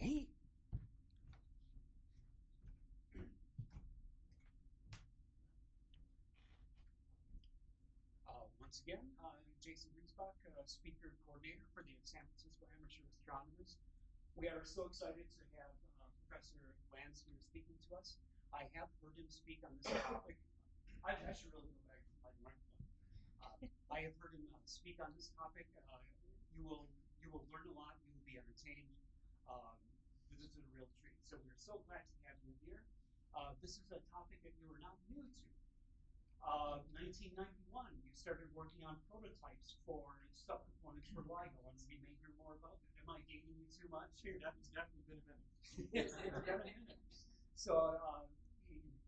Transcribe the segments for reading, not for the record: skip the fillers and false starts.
Okay. Once again, I'm Jason Riesbach, speaker and coordinator for the San Francisco Amateur Astronomers. We are so excited to have Professor Lance here speaking to us. I have heard him speak on this topic. I should really go back to my microphone. I have heard him speak on this topic. You will learn a lot. You will be entertained. Um, this is a real treat. So we're so glad to have you here. This is a topic that you are not new to. 1991, you started working on prototypes for subcomponents for LIGO, and we may hear more about that. Am I dating you too much? It's definitely been a minute. It's been a minute. So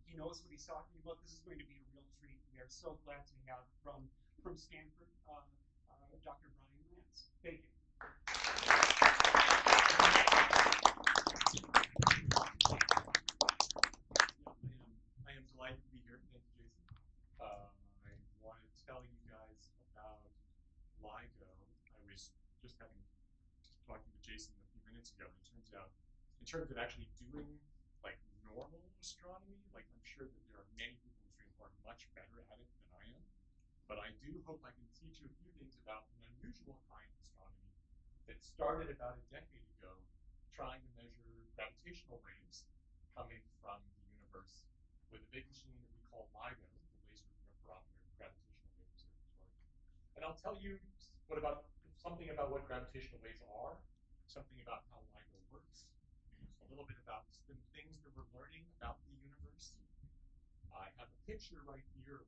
he knows what he's talking about. This is going to be a real treat. We are so glad to have from Stanford, Dr. Brian Lance. Thank you. I am delighted to be here. Thank you, Jason. I want to tell you guys about LIGO. I was just talking to Jason a few minutes ago. It turns out, in terms of actually doing like normal astronomy, like I'm sure that there are many people in this room who are much better at it than I am. But I do hope I can teach you a few things about an unusual kind of astronomy that started about a decade ago, trying to measure gravitational waves coming from the universe with a big machine that we call LIGO, the Laser Interferometer Gravitational Wave Observatory. And I'll tell you something about what gravitational waves are, something about how LIGO works, a little bit about the things that we're learning about the universe. I have a picture right here of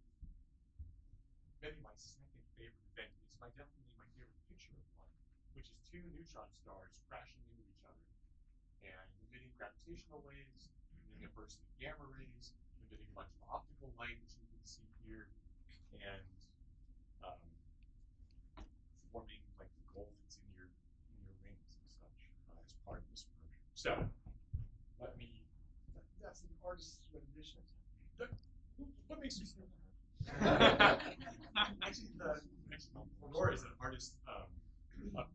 maybe my second favorite event. It's definitely my favorite picture of one, which is two neutron stars crashing into each other and emitting gravitational waves, emitting a burst of gamma rays, emitting a bunch of optical light, which you can see here, and forming like the gold that's in your rings and such as part of this version. So let me. That's an artist's rendition. What makes you say that? Actually, Aurora is an artist up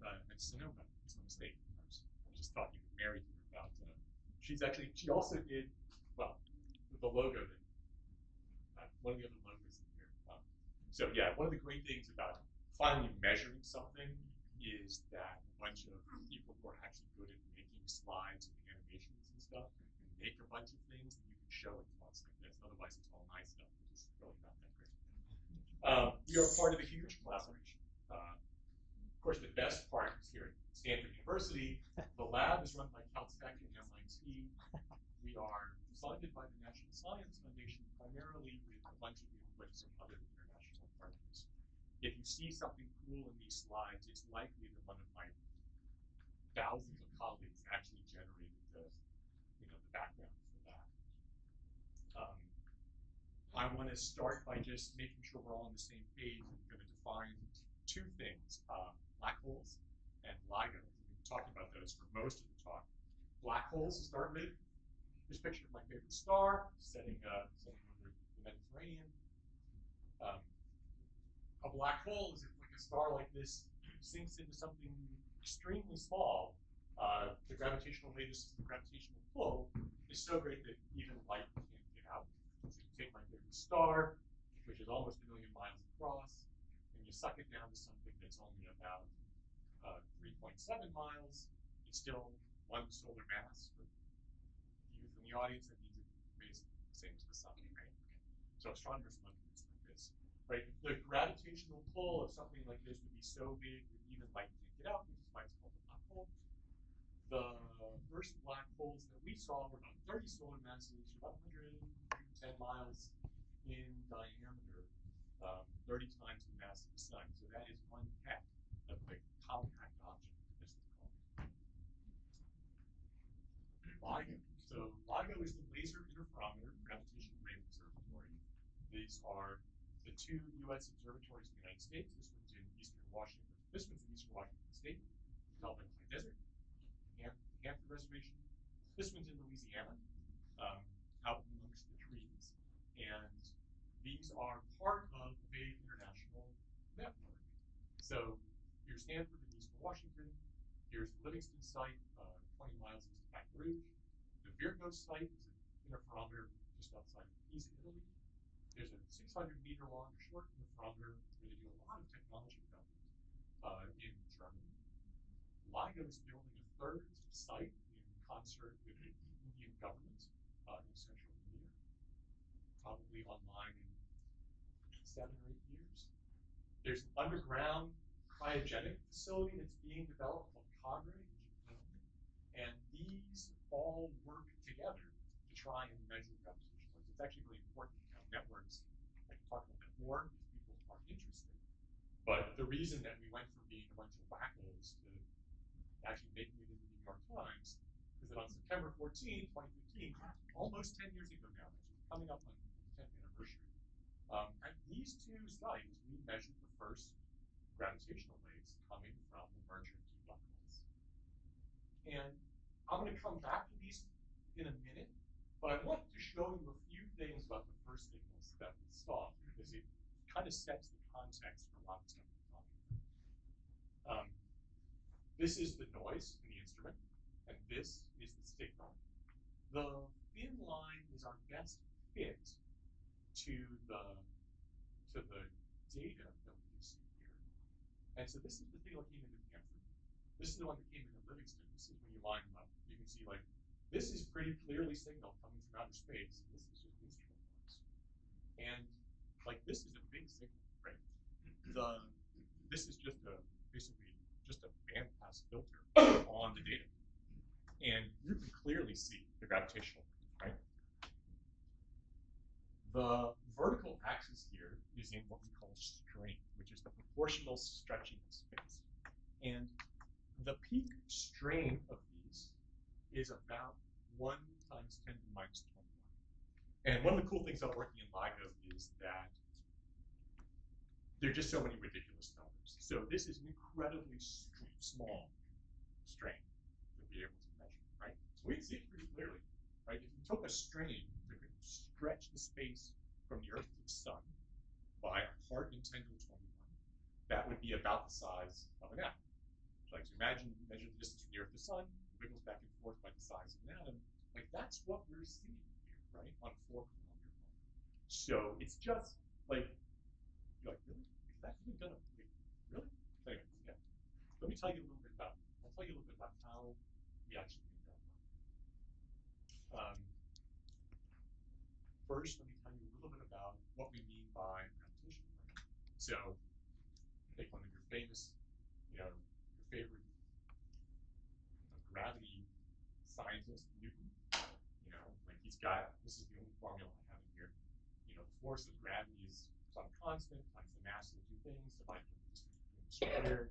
at Sonoma, Sonoma State. I was just talking with Mary here about. She also did the logo that one of the other logos in here. So yeah, one of the great things about finally measuring something is that a bunch of people who are actually good at making slides and animations and stuff can make a bunch of things that you can show in fonts like this. Otherwise, it's all nice stuff, which is really not that great. We are part of a huge collaboration. Of course, the best part is here at Stanford University. The lab is run by Caltech and MIT. We are funded by the National Science Foundation, primarily with a bunch of inputs from other international partners. If you see something cool in these slides, it's likely that one of my thousands of colleagues actually generated the background for that. I want to start by just making sure we're all on the same page. I'm going to define two things, black holes and LIGO. We've been talking about those for most of the talk. Black holes to start with. This picture of my favorite star, setting over the Mediterranean. A black hole is if like a star like this sinks into something extremely small. The gravitational wave, the gravitational pull, is so great that even light can't get out. So you take my favorite star, which is almost 1 million miles across, and you suck it down to something that's only about 3.7 miles. It's still one solar mass. For youth in the audience, that means it weighs the same as the sun, right? Okay. So astronomers love things like this, right? The gravitational pull of something like this would be so big that even light can't get out, which is why it's called a black hole. The first black holes that we saw were about 30 solar masses, about 110 miles in diameter, 30 times the mass of the sun. So that is one heck of a compact object, this is called. LIGO. So LIGO is the Laser Interferometer Gravitational Wave Observatory. These are the two U.S. observatories in the United States. This one's in Eastern Washington. This one's in Eastern Washington State, called the High Desert, Hampton Reservation. This one's in Louisiana, out amongst the trees. And these are part of a big international network. So here's Stanford in Eastern Washington. Here's the Livingston site, 20 miles east of Baton Rouge. The Virgo site is an interferometer just outside of Pisa, Italy. There's a 600-meter long short interferometer where they do a lot of technology development in Germany. LIGO is building a third site in concert with the Indian government in central India, probably online in 7 or 8 years. There's an underground cryogenic facility that's being developed called Cadre in Japan. And these all work together to try and measure gravitational waves. It's actually really important to have networks. I can talk about that more if people are interested. But the reason that we went from being a bunch of wackos to actually making it into the New York Times is that on September 14, 2015, almost 10 years ago now, actually coming up on the 10th anniversary, at these two sites, we measured the first gravitational waves coming from the merger of two black holes. And I'm going to come back to these in a minute, but I want to show you a few things about the first signals that we saw, because it kind of sets the context for a lot of stuff we're talking about. This is the noise in the instrument, and this is the signal. The thin line is our best fit to the data that we can see here. And so this is the signal that came into Hanford. This is the one that came into Livingston. This is when you line them up. You can see, like, this is pretty clearly signal coming from outer space, and this is just instrument noise. And, like, this is a big signal, right? This is just basically just a bandpass filter on the data. And you can clearly see the gravitational wave, right? The vertical axis here is in what we call strain, which is the proportional stretching of space. And the peak strain of these is about 1 times 10 to the minus 21. And one of the cool things about working in LIGO is that there are just so many ridiculous numbers. So this is an incredibly small strain to be able to measure, right? So we can see it pretty clearly, right? If you took a strain that could stretch the space from the Earth to the Sun by a part in 10 to the 21, that would be about the size of an atom. Like, so imagine you measure the distance from the Earth to the Sun, it wiggles back and forth by the size of an atom. Like, that's what we're seeing here, right, on a 4-kilometer arc. So it's just like, you're like, really? Is that really gonna, like, really? So anyway, yeah. Let me tell you a little bit about, how we actually made that work. First, let me tell you a little bit about what we mean by gravitational wave. So, take one of your famous, your favorite gravity scientist, Newton. Like, he's got, this is the only formula I have in here. The force of gravity is some constant times the mass of two things divided by the distance between them squared.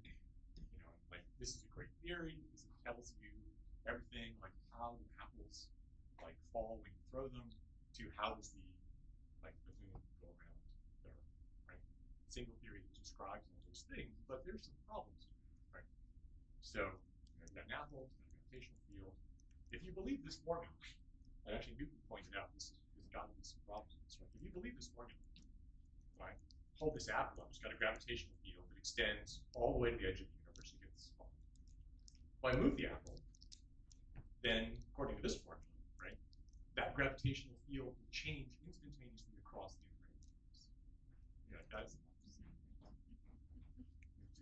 Like, this is a great theory because it tells you everything, like how do apples like fall when you throw them, to how does the moon go around the Earth, right? Single theory that describes all those things, but there's some problems to it, right? So you've got an apple, you've got a gravitational field. If you believe this formula, and actually Newton pointed out there's got to be some problems with this, right? If you believe this formula, right, hold this apple up, it's got a gravitational field that extends all the way to the edge of the universe and gets small. If I move the apple, then according to this formula, right, that gravitational field will change instantaneously across the entire universe. That's not the same thing.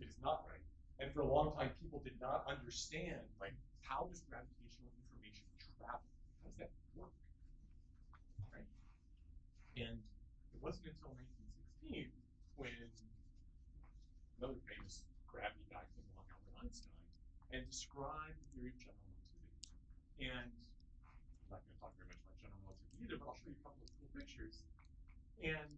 It is not right. And for a long time, people did not understand, like, how does gravitational information travel? How does that work? Right? And it wasn't until 1916 when another famous gravity guy came along, Albert Einstein, and described the theory of general relativity. And I'm not going to talk very much about general relativity either, but I'll show you a couple of cool pictures. And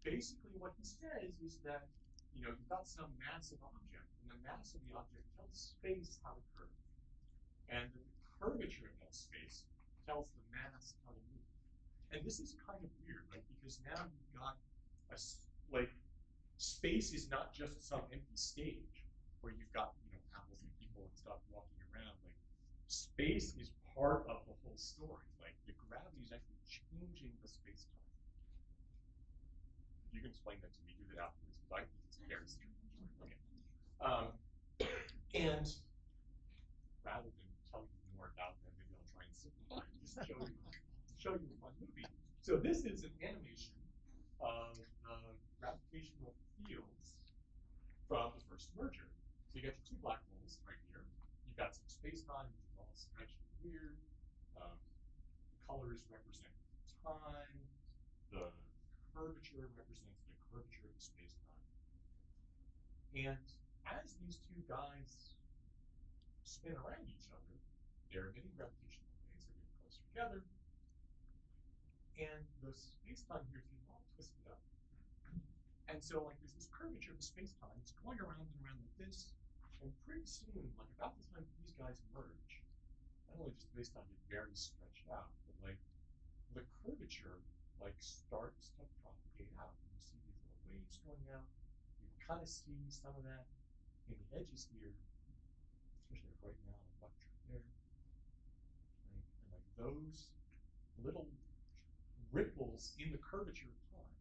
basically what he says is that, you've got some massive object, and the mass of the object tells space how to curve. And the curvature of that space tells the mass how to move. And this is kind of weird, right? Because now you've got space is not just some empty stage where you've got, apples and people and stuff walking around. Like, space is part of the whole story. Like, the gravity is actually changing the space-time. You can explain that to me, do that afterwards, because I think it's very strange. Okay. And rather than tell you fun, just to show you a fun movie. So this is an animation of gravitational fields from the first merger. So you got your two black holes right here. You've got some space-time, which is all stretched and weird. The colors represent time. The curvature represents the curvature of the space-time. And as these two guys spin around each other, they're emitting gravitational waves. They're getting closer together. And the space-time here is getting all twisted up. And so, like, there's this curvature of the space-time. It's going around and around like this. And pretty soon, like about the time these guys merge, not only does space-time get very stretched out, but like the curvature like starts to propagate out. And you see these little waves going out. You can kind of see some of that in the edges here, especially like right now, like there. Right? And like those little ripples in the curvature of time,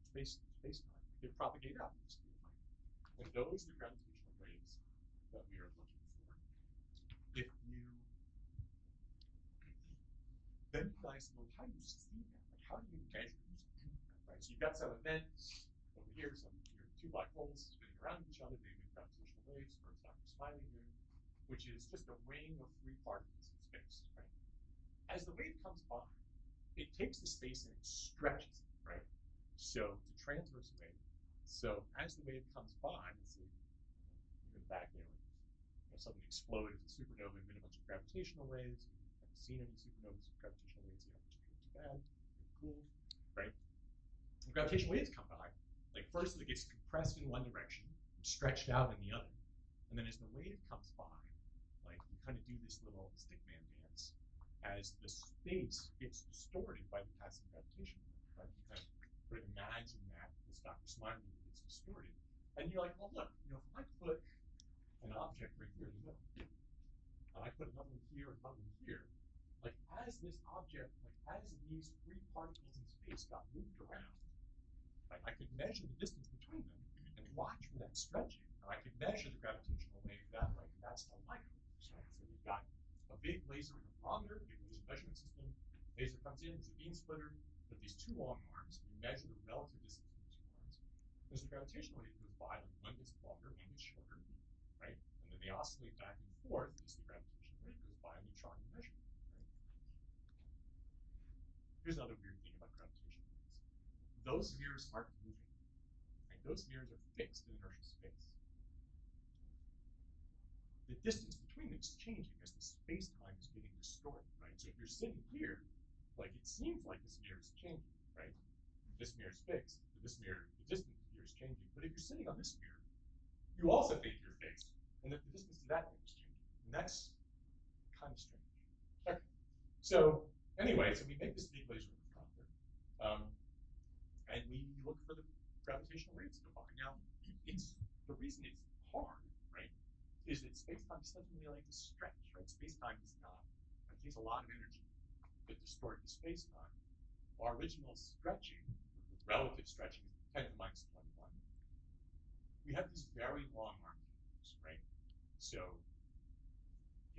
space-time, they propagate out. And those are the gravitational waves that we are looking for. If you then you guys know, how do you see that? Like, how do you measure something like that, right? So you've got some event over here, two black holes spinning around each other, they emit gravitational waves, or Dr. Smiley here, which is just a ring of free particles in space, right? As the wave comes by, it takes the space and it stretches it, right? So it's a transverse wave. So as the wave comes by, let's see, even back there, something exploded as a supernova, emit a bunch of gravitational waves. I haven't seen any supernovas with gravitational waves yet, which is too bad. Really cool, right? When gravitational waves come by, like first it gets compressed in one direction, and stretched out in the other, and then as the wave comes by, like you kind of do this little stickman dance as the space gets distorted by the passing gravitational wave, right? You kind of sort of imagine that as Dr. Smiley gets distorted, and you're like, well, look, if I put an object right here in the middle, and I put another one here, another one here, like as this object, like as these free particles in space got moved around, like I could measure the distance between them and watch for that stretching, and I could measure the gravitational wave that way, and that's how light works, right? So you've got a big laser interferometer, a big laser measurement system, laser comes in, there's a beam splitter, with these two long arms, you measure the relative distance of the two arms. As the gravitational wave goes by, like one gets longer, one gets shorter, right? And then they oscillate back and forth as the gravitational wave goes by, and you try and measure it, right? Here's another weird thing about gravitational waves. Those mirrors aren't moving. Right? Those mirrors are fixed in inertial space. The distance between them is changing as the space-time is getting distorted, right? So if you're sitting here, like it seems like this mirror is changing, right? This mirror is fixed, but this mirror, the distance here is changing. But if you're sitting on this mirror, you also think you're fixed, and that the distance to that thing is changing. And that's kind of strange. Okay. So anyway, so we make this big laser reflector, and we look for the gravitational waves to go by. Now, the reason it's hard, right, is that space-time doesn't really like to stretch, right? Space-time is not, it takes a lot of energy to distort the space-time. Our original stretching, relative stretching, is 10 to the minus 21. We have these very long arm fingers, right? So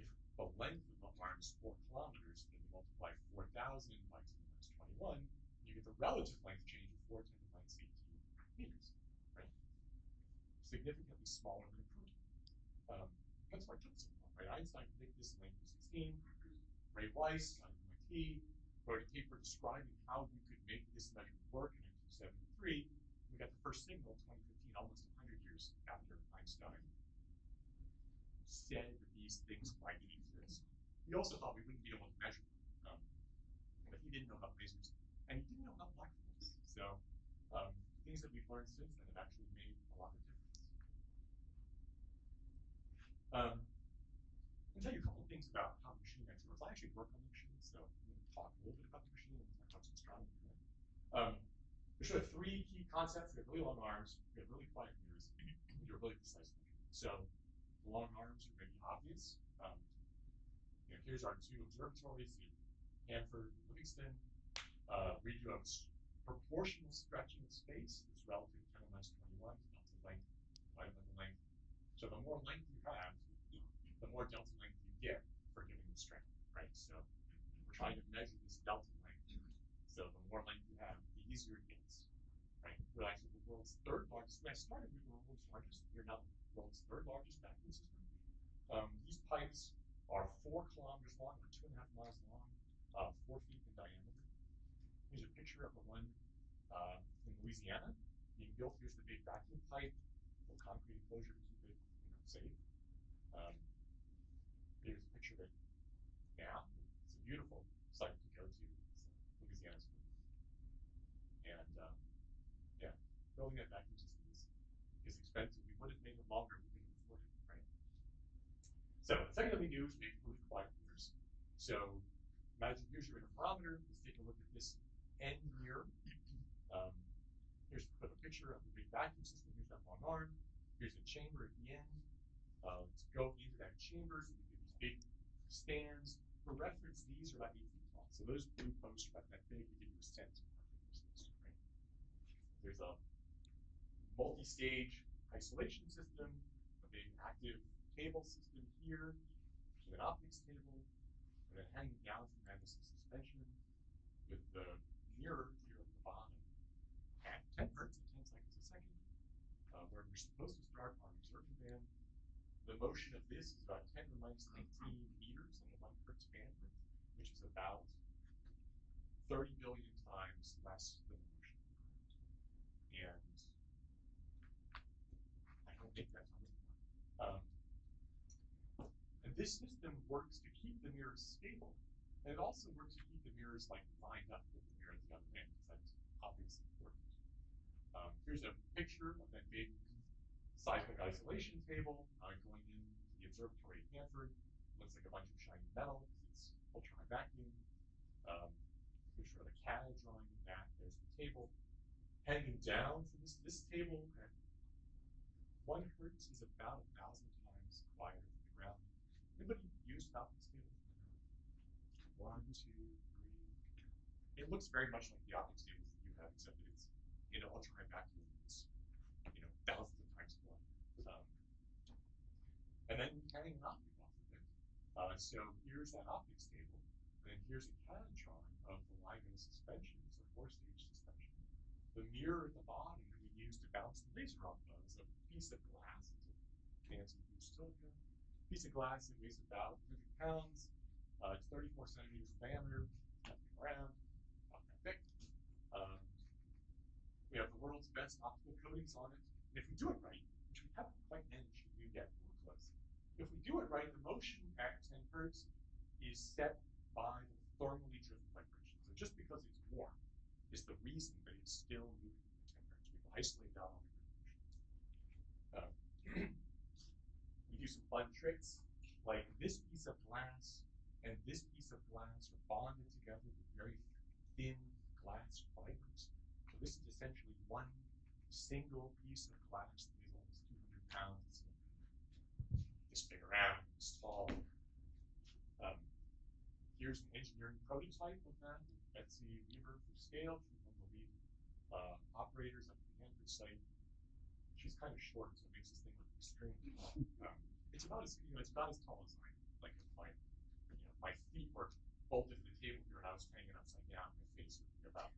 if the length of the arm is 4 kilometers, then you multiply 4,000 by 10 to the minus 21, you get the relative length change of 4 10 to the minus 18 meters, right? Significantly smaller than a proton. That's why it took so long, right? Einstein predicted this in 1916. Ray Weiss out of MIT wrote a paper describing how you could make this measurement work in 1973. We got the first signal in 2015, almost 100 years after Einstein said that these things might exist. He also thought we wouldn't be able to measure them, but he didn't know about lasers, and he didn't know about black holes. So things that we've learned since then have actually made a lot of difference. I'll tell you a couple of things about how the machine actually works. I actually work on the machine, so I'm going to talk a little bit about the machine and talk about some astronomy. There's sort of 3 key concepts. We have really long arms, we have really quiet mirrors, and we do a really precise measurement. So the long arms are maybe obvious. Here's our 2 observatories in Hanford and Livingston. We do a proportional stretching of space. It's relative to 10 to the minus 21, delta length divided by the length. So the more length you have, the more delta length you get for giving the strength, right? So these are units, right? We're actually the world's third largest. When I started, we were the world's largest. We're now the world's third largest vacuum system. These pipes are 4 kilometers long, about 2.5 miles long, 4 feet in diameter. Here's a picture of the one in Louisiana being built. Here's the big vacuum pipe, the concrete enclosure to keep it, safe. Here's a picture of it now. It's a beautiful site to go to. Louisiana's great. And yeah, building a vacuum system is expensive. We wouldn't make it longer if we couldn't afford it, right? So the second thing we do is make really quiet mirrors. So imagine here's your interferometer. Let's take a look at this end mirror. Here's a picture of the big vacuum system. Here's that long arm. Here's the chamber at the end. To go into that chamber, so we get these big stands. For reference, these are about 8 feet tall. So those blue posts are about that big to give you a sense of how big this is, right? There's a multi-stage isolation system, a big active cable system here, with an optics table, and then hanging down from that is a suspension with the mirror here at the bottom at 10 hertz, at 10 seconds a second, where we're supposed to start our absorption band. The motion of this is about 10 to the minus 19 meters in the 1 hertz bandwidth, which is about 30 billion times less than the motion. And I don't think that's on. And this system works to keep the mirrors stable, and it also works to keep the mirrors lined up with the mirror at the other end, because that's obviously important. Here's a picture of that big seismic isolation table going into the observatory at Hanford. Looks like a bunch of shiny metal because it's ultra high vacuum. Here's sort of a CAD drawing of that. There's the table. Hanging down from this table at 1 hertz is about 1,000 times quieter than the ground. Anybody use an optics table? 1, 2, 3. It looks very much like the optics tables that you have, except that it's in ultra high vacuum. It's thousands of times quieter. And then we hang an optic off of it. So here's that optics table, and then here's a CAD drawing of the LIGO suspension. It's a 4-stage suspension. The mirror at the bottom that we use to bounce the laser off of is a piece of glass. It's a fancy blue silica piece of glass that weighs about 100 pounds. It's 34 centimeters in diameter, nothing around, not that thick. We have the world's best optical coatings on it. And if we do it right, which we haven't quite managed to do yet, we're close. If we do it right, the motion at 10 hertz is set by the thermally driven vibration. So just because it's warm is the reason that it's still moving at 10 hertz. We've isolated out all the good motion. We do some fun tricks, like this piece of glass and this piece of glass are bonded together with very thin glass fibers. So this is essentially one single piece of glass that weighs almost 200 pounds. This big around, this tall. Here's an engineering prototype of that. Betsy Weaver for Scale. She's one of the lead operators at the Hanford site. She's kind of short, so it makes this thing look extremely tall. It's about as tall as I am. Like if my feet were bolted to the table here and I was hanging upside down, my face would be about.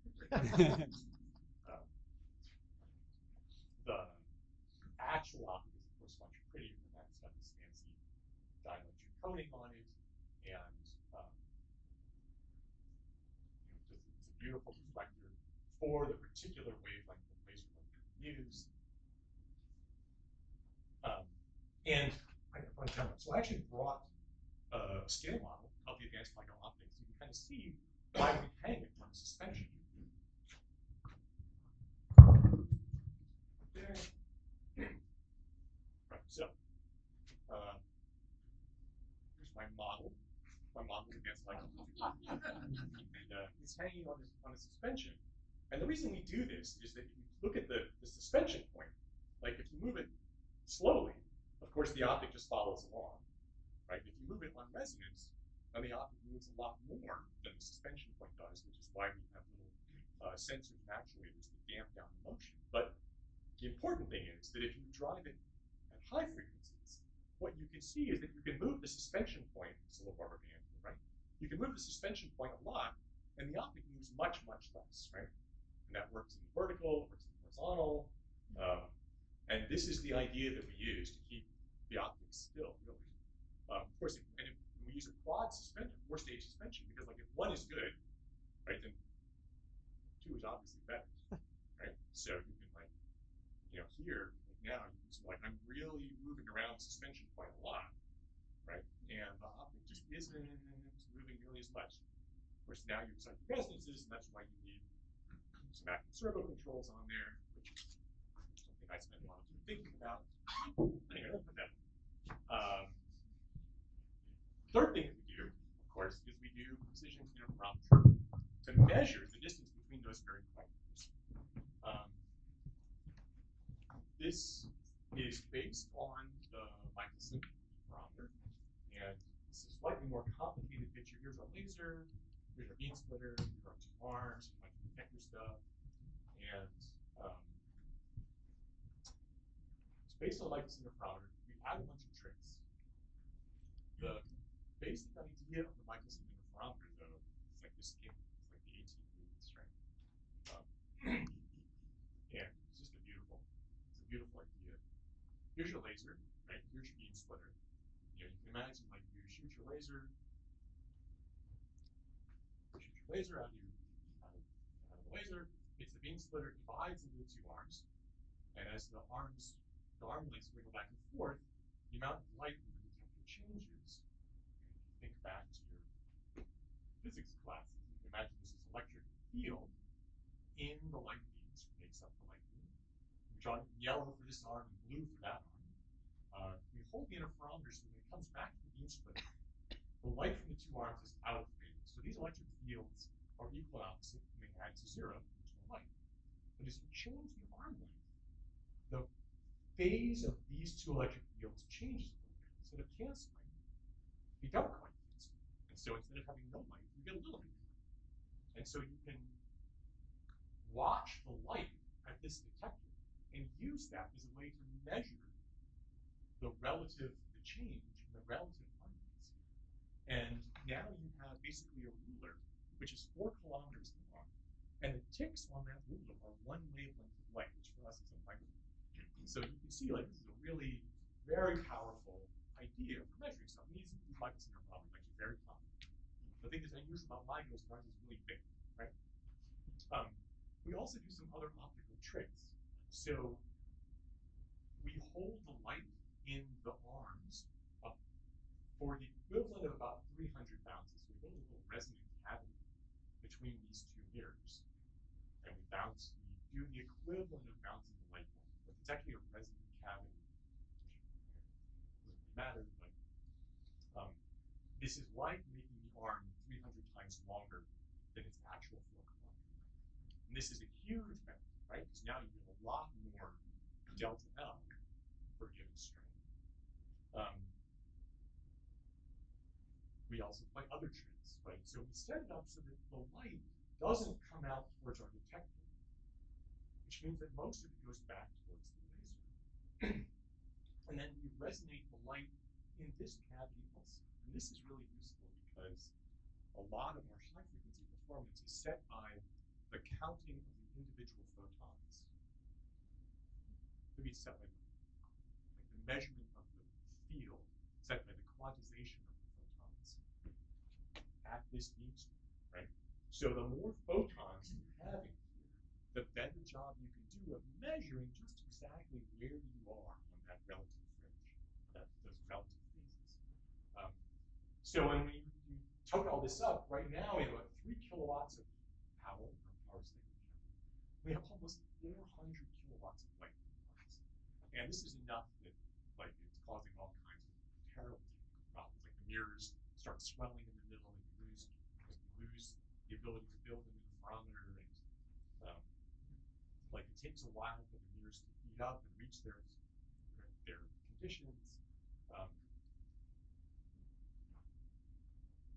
The actual optic is of course much prettier than that. It's got this fancy dielectric coating on it, and it's a beautiful reflector for the particular wavelength of laser light we use. And I got to point out, so I actually brought a scale model of the advanced LIGO optics. You can kind of see why we hang it from suspension. There. Right, so here's my model. My model is advanced LIGO and it's hanging on a suspension. And the reason we do this is that if you look at the suspension point, like if you move it slowly, of course the optic just follows along, right? If you move it on resonance, then the optic moves a lot more than the suspension point does, which is why we have little sensors and actuators that damp down the motion. But the important thing is that if you drive it at high frequencies, what you can see is that you can move the suspension point, it's a little rubber band here, right? You can move the suspension point a lot, and the optic moves much, much less, right? And that works in the vertical, it works in the horizontal. And this is the idea that we use to keep the optics still, really. Of course, and if we use a quad suspension, four-stage suspension, because like if one is good, right, then two is obviously better, right? So you can like, here, like now, you can see like I'm really moving around suspension quite a lot, right? And the optic just isn't moving nearly as much. Of course, now you excite the resonances, and that's why you need some active servo controls on there, which is something I spend a lot of time thinking about. Anyway, I'll put that. Third thing that we do, of course, is we do precision interferometry to measure the distance between those varying vectors. This is based on the Michelson interferometer, and this is a slightly more complicated picture. Here's our laser, here's our beam splitter, here are our two arms, a bunch of detector stuff, and it's based on the Michelson interferometer. We add a bunch of tricks. The basic idea of the Michelson interferometer, though, is like this came, it's like the 1880s, right? And it's just it's a beautiful idea. Here's your laser, right? Here's your beam splitter. You can imagine like you shoot your laser out of the laser. It's the beam splitter divides into the two arms, and as the arm lengths wiggle back and forth, the amount of light in the detector changes. Think back to your physics classes. You can imagine this is electric field in the light beams makes up the light beam. We draw yellow for this arm and blue for that arm. We hold the interferometer so when it comes back to the beam splitter, the light from the two arms is out of phase. So these electric fields are equal and opposite, and they add to zero into the light. But as you change the arm length, the phase of these two electric fields changes a little bit. Instead of canceling, we don't quite cancel. And so instead of having no light, you get a little bit. And so you can watch the light at this detector and use that as a way to measure the change in the relative arm lengths. And now you have basically a ruler which is 4 kilometers long, and the ticks on that ruler are one wavelength of light, which for us is a micrometer. So you can see like this is a really very powerful idea for measuring stuff. And these Michelson interferometers are actually very common. The thing that's unusual about LIGO is ours is really big, right? We also do some other optical tricks. So we hold the light in the arms for the equivalent of about 300 bounces. We hold a little resonant cavity between these two mirrors. And we do the equivalent of bouncing the light bulb. But it's actually a resonant cavity. Doesn't really matter, but this is like making the arm 300 times longer than its actual 4 kilometer length. And this is a huge benefit, right? Because now you get a lot more delta L per given strain. We also play other tricks, right? So we set it up so that the light doesn't come out towards our detector, which means that most of it goes back towards the laser. And then we resonate the light in this cavity also. And this is really useful because a lot of our high frequency performance is set by the counting of the individual photons. Maybe set by the measurement of the field, set by the quantization of the photons at this beam splitter, right? So the more photons you have in here, the better job you can do of measuring just exactly where you are on that relative fringe, those relative phases. So when we total all this up, right now we have about 3 kilowatts of power, or power cycle. We have almost 400 kilowatts of light in the arms. And this is enough that like it's causing all kinds of terrible technical problems. Like the mirrors start swelling in the middle, and you lose the ability to build an interferometer, and like it takes a while for the mirrors to heat up and reach their conditions.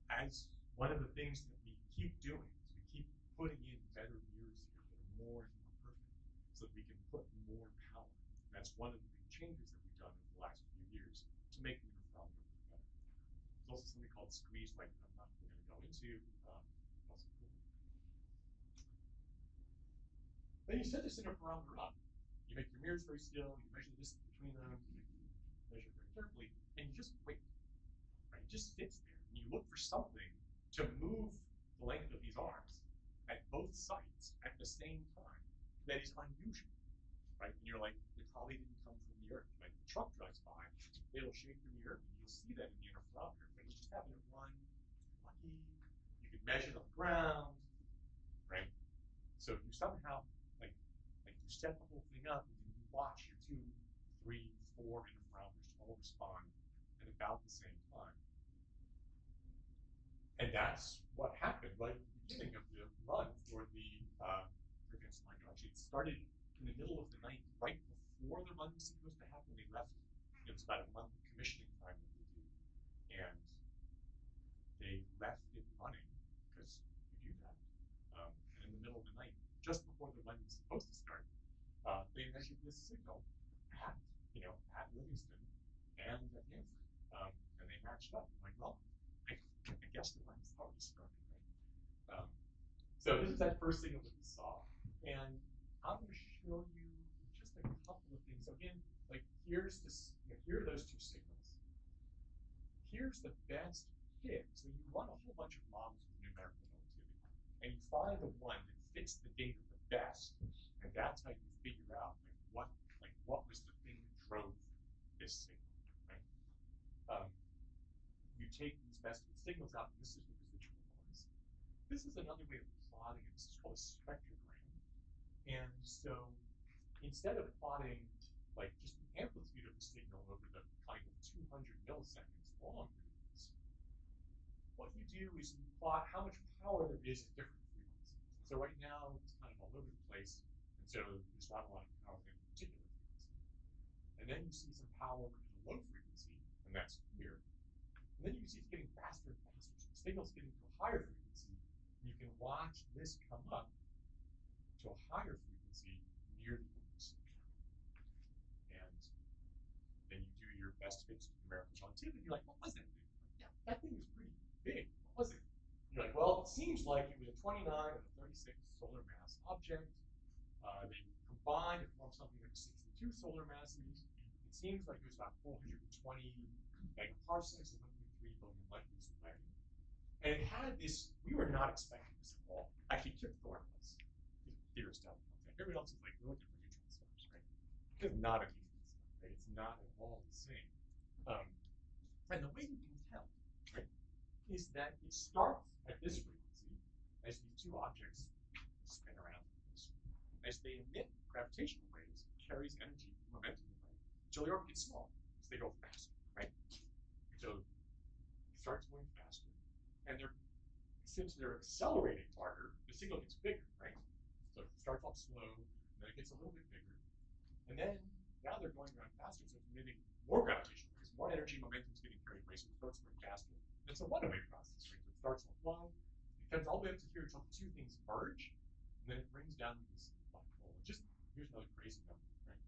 As one of the things that we keep doing is we keep putting in better mirrors here that are more and more perfect, so that we can put more power. And that's one of the big changes that we've done over the last few years to make the interferometer work better. There's also something called squeeze light that I'm not really going to go into. Also cool. Then you set this interferometer up. You make your mirrors very still. You measure the distance between them. You measure very carefully, and you just wait. Right? It just sits there, and you look for something to move the length of these arms at both sites at the same time that is unusual. Right? And you're like, it probably didn't come from the Earth. Like the truck drives by, it'll shake the mirror, and you'll see that in the interferometer. But you just happen to run, lucky, you can measure it on the ground, right? So if you somehow like you set the whole thing up and you watch your 2, 3, 4 interferometers all respond at about the same time. And that's what happened right at the beginning of the run for the Gravitational micro. Actually, it started in the middle of the night, right before the run was supposed to happen. They left. It was about a month of commissioning time that they do, and they left it running because you do that. And in the middle of the night, just before the run was supposed to start, they measured this signal at at Livingston and at Hanford, and they matched up. I'm like, well, I guess the run's already started, right? So this is that first signal that we saw, and I'm going to show you just a couple of things. So again, like here's this, here are those two signals. Here's the best fit. So you run a whole bunch of models with numerical relativity, and you find the one that fits the data the best, and that's how you figure out what was the thing that drove this signal, right? You take these best fit signals out, and this is the residual noise. This is another way of plotting it. This is called a spectrogram. And so instead of plotting like just the amplitude of the signal over the kind of 200 milliseconds long periods, what you do is you plot how much power there is at different frequencies. So right now it's kind of all over the place, and so there's not a lot of power in a particular frequency. And then you see some power in a low frequency, and that's here. And then you can see it's getting faster and faster. So the signal's getting to a higher frequency, and you can watch this come up to a higher frequency near the end of the signal. And then you do your best fits with numerical relativity. You're like, what was that thing? Like, yeah, that thing was pretty big. What was it? You're like, well, it seems like it was a 29 and a 36 solar mass object. They combined to form something like 62 solar masses. It seems like it was about 420 megaparsecs, 1.3 billion light years away. And it had this, we were not expecting this at all. Actually, Kip Thorne was. He's a theorist out there. Everyone else is like, we're looking for neutron stars, right? It's not a neutron star, right? It's not at all the same. And the way you can tell, right, is that it starts at this frequency as these two objects spin around like this. As they emit gravitational waves, it carries energy and momentum away until the orbit gets small, so they go faster, right? So it starts going faster, and since they're accelerating harder, the signal gets bigger, right? So it starts off slow, and then it gets a little bit bigger, and then now they're going around faster, so it's emitting more gravitational waves, more energy, momentum is getting carried away, so it starts going faster. And it's a one-way process, right? So it starts off low, it comes all the way up to here until the two things merge, and then it brings down this black hole. Just here's another crazy number, right?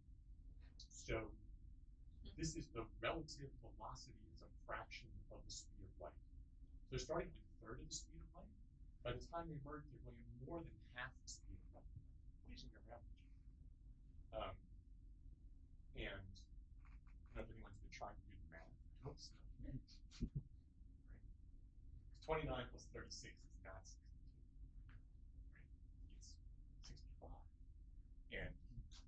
So this is the relative velocity as a fraction of the speed of light. So they're starting with a third of the speed of light. By the time they merge, they're going at more than half the speed of light. Amazing their average. And I don't know if anyone's been trying to do the math. I hope so. Right? 29 plus 36 is not 62. Right? It's 65. And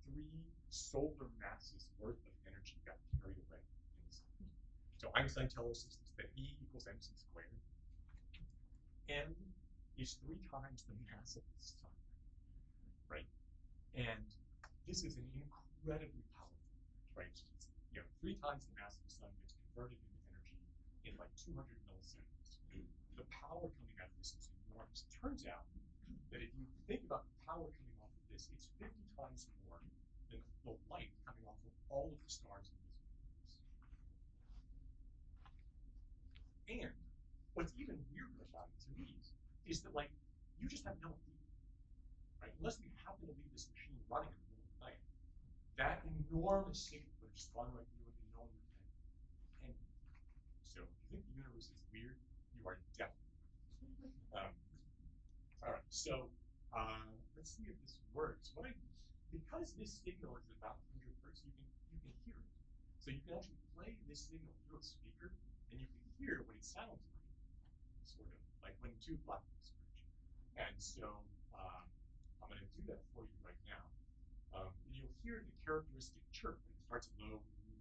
3 solar masses worth of energy got carried away in this. So Einstein tells us that E equals mc squared. M is 3 times the mass of the sun, right? And this is an incredibly powerful, right? It's, 3 times the mass of the sun gets converted into energy in like 200 milliseconds. The power coming out of this is enormous. It turns out that if you think about the power coming off of this, it's 50 times more than the light coming off of all of the stars in this universe. And what's even weirder about it to me is that, like, you just have no idea, right? Unless we happen to leave this machine running in the middle of the night, that enormous signal would have just gone right through it and no one would have had any. So if you think the universe is weird, you are definitely. All right, so let's see if this works. Because this signal is about 100 hertz, you can hear it. So you can actually play this signal through a speaker, and you can hear what it sounds like, sort of like when two black holes merge. And so I'm going to do that for you right now. You'll hear the characteristic chirp. It starts low, and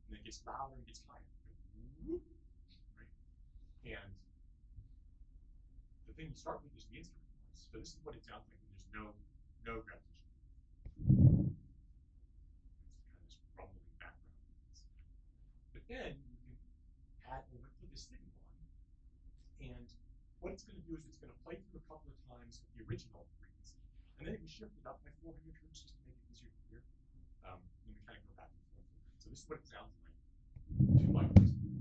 then it gets louder and gets higher. Right? And the thing you start with is the instrument noise. So this is what it sounds like when there's no gravitation. It's kind of this rumbling background noise. But then you can put this signal on, and what it's going to do is it's going to play through a couple of times the original frequency, and then it can shift it up by 400 hertz just to make it easier to hear. Then we kind of go back and forth. So this is what it sounds like. Two light waves merge.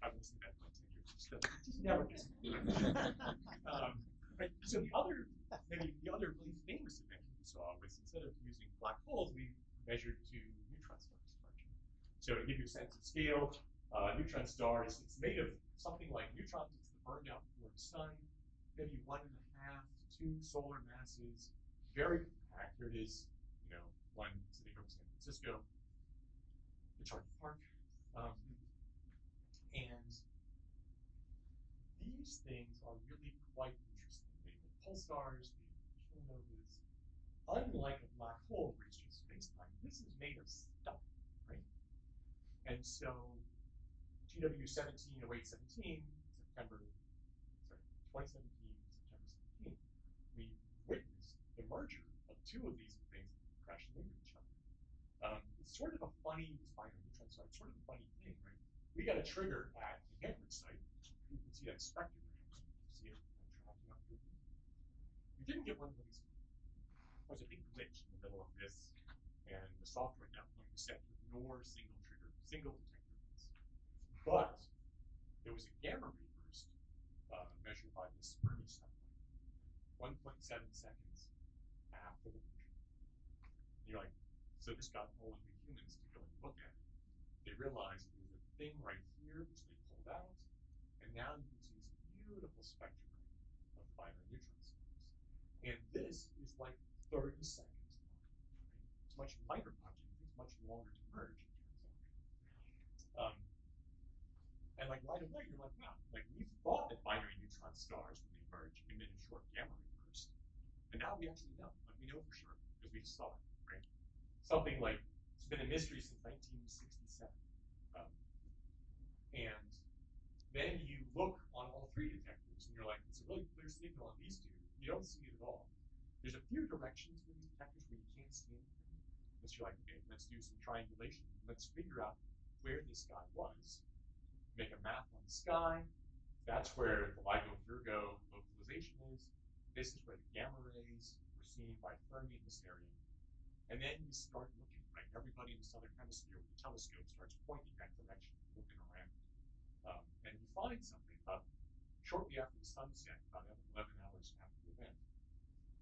I've listened to that for 10 years. Just never gets right. So the other really famous event we saw was, instead of using black holes, we measured two neutron stars merging. So to give you a sense of scale, neutron star it's made of something like neutrons. It's the burned out core of the sun, maybe 1.5 to 2 solar masses, very compact. Here it is, one sitting over San Francisco, the Charlie Park. And these things are really quite interesting. They emit pulsars, they emit kilonovas. Unlike a black hole, where it's just space-time, this is made of stuff, right? And so GW 170817, September 2017, September 17th, we witnessed the merger of two of these things crashing into each other. It's sort of a funny, it's binary neutron star, it's sort of a funny thing, right? We got a trigger at the Hanford site. You can see that spectrogram. You see it tracking up here. You didn't get one of these. There was a big glitch in the middle of this, and the software at that point was set to ignore single detector events. But there was a gamma ray burst measured by this Fermi satellite, 1.7 seconds after the merger. And you're like, so this got all of the humans to go and look at it. They realized there was a thing right here which they pulled out, and now you can see this beautiful spectrogram of the binary neutron stars. And this is like 30 seconds long. Right? It's much lighter object. It takes much longer to merge, it turns out. And like right away, you're like, wow, like we thought that binary neutron stars, when they merge, emit a short gamma ray burst. And now we actually know. Like we know for sure, because we just saw it, right? Something like, it's been a mystery since 1967. And then you look on all three detectors, and you're like, it's a really clear signal on these two. You don't see it at all. There's a few directions for these detectors where you can't see anything. And so you're like, okay, let's do some triangulation. Let's figure out where this guy was. Make a map on the sky. That's where the LIGO Virgo localization is. This is where the gamma rays were seen by Fermi in this area. And then you start looking, right? Everybody in the southern hemisphere with the telescope starts pointing that direction, looking around. And you find something shortly after the sunset, about 11 hours after the event.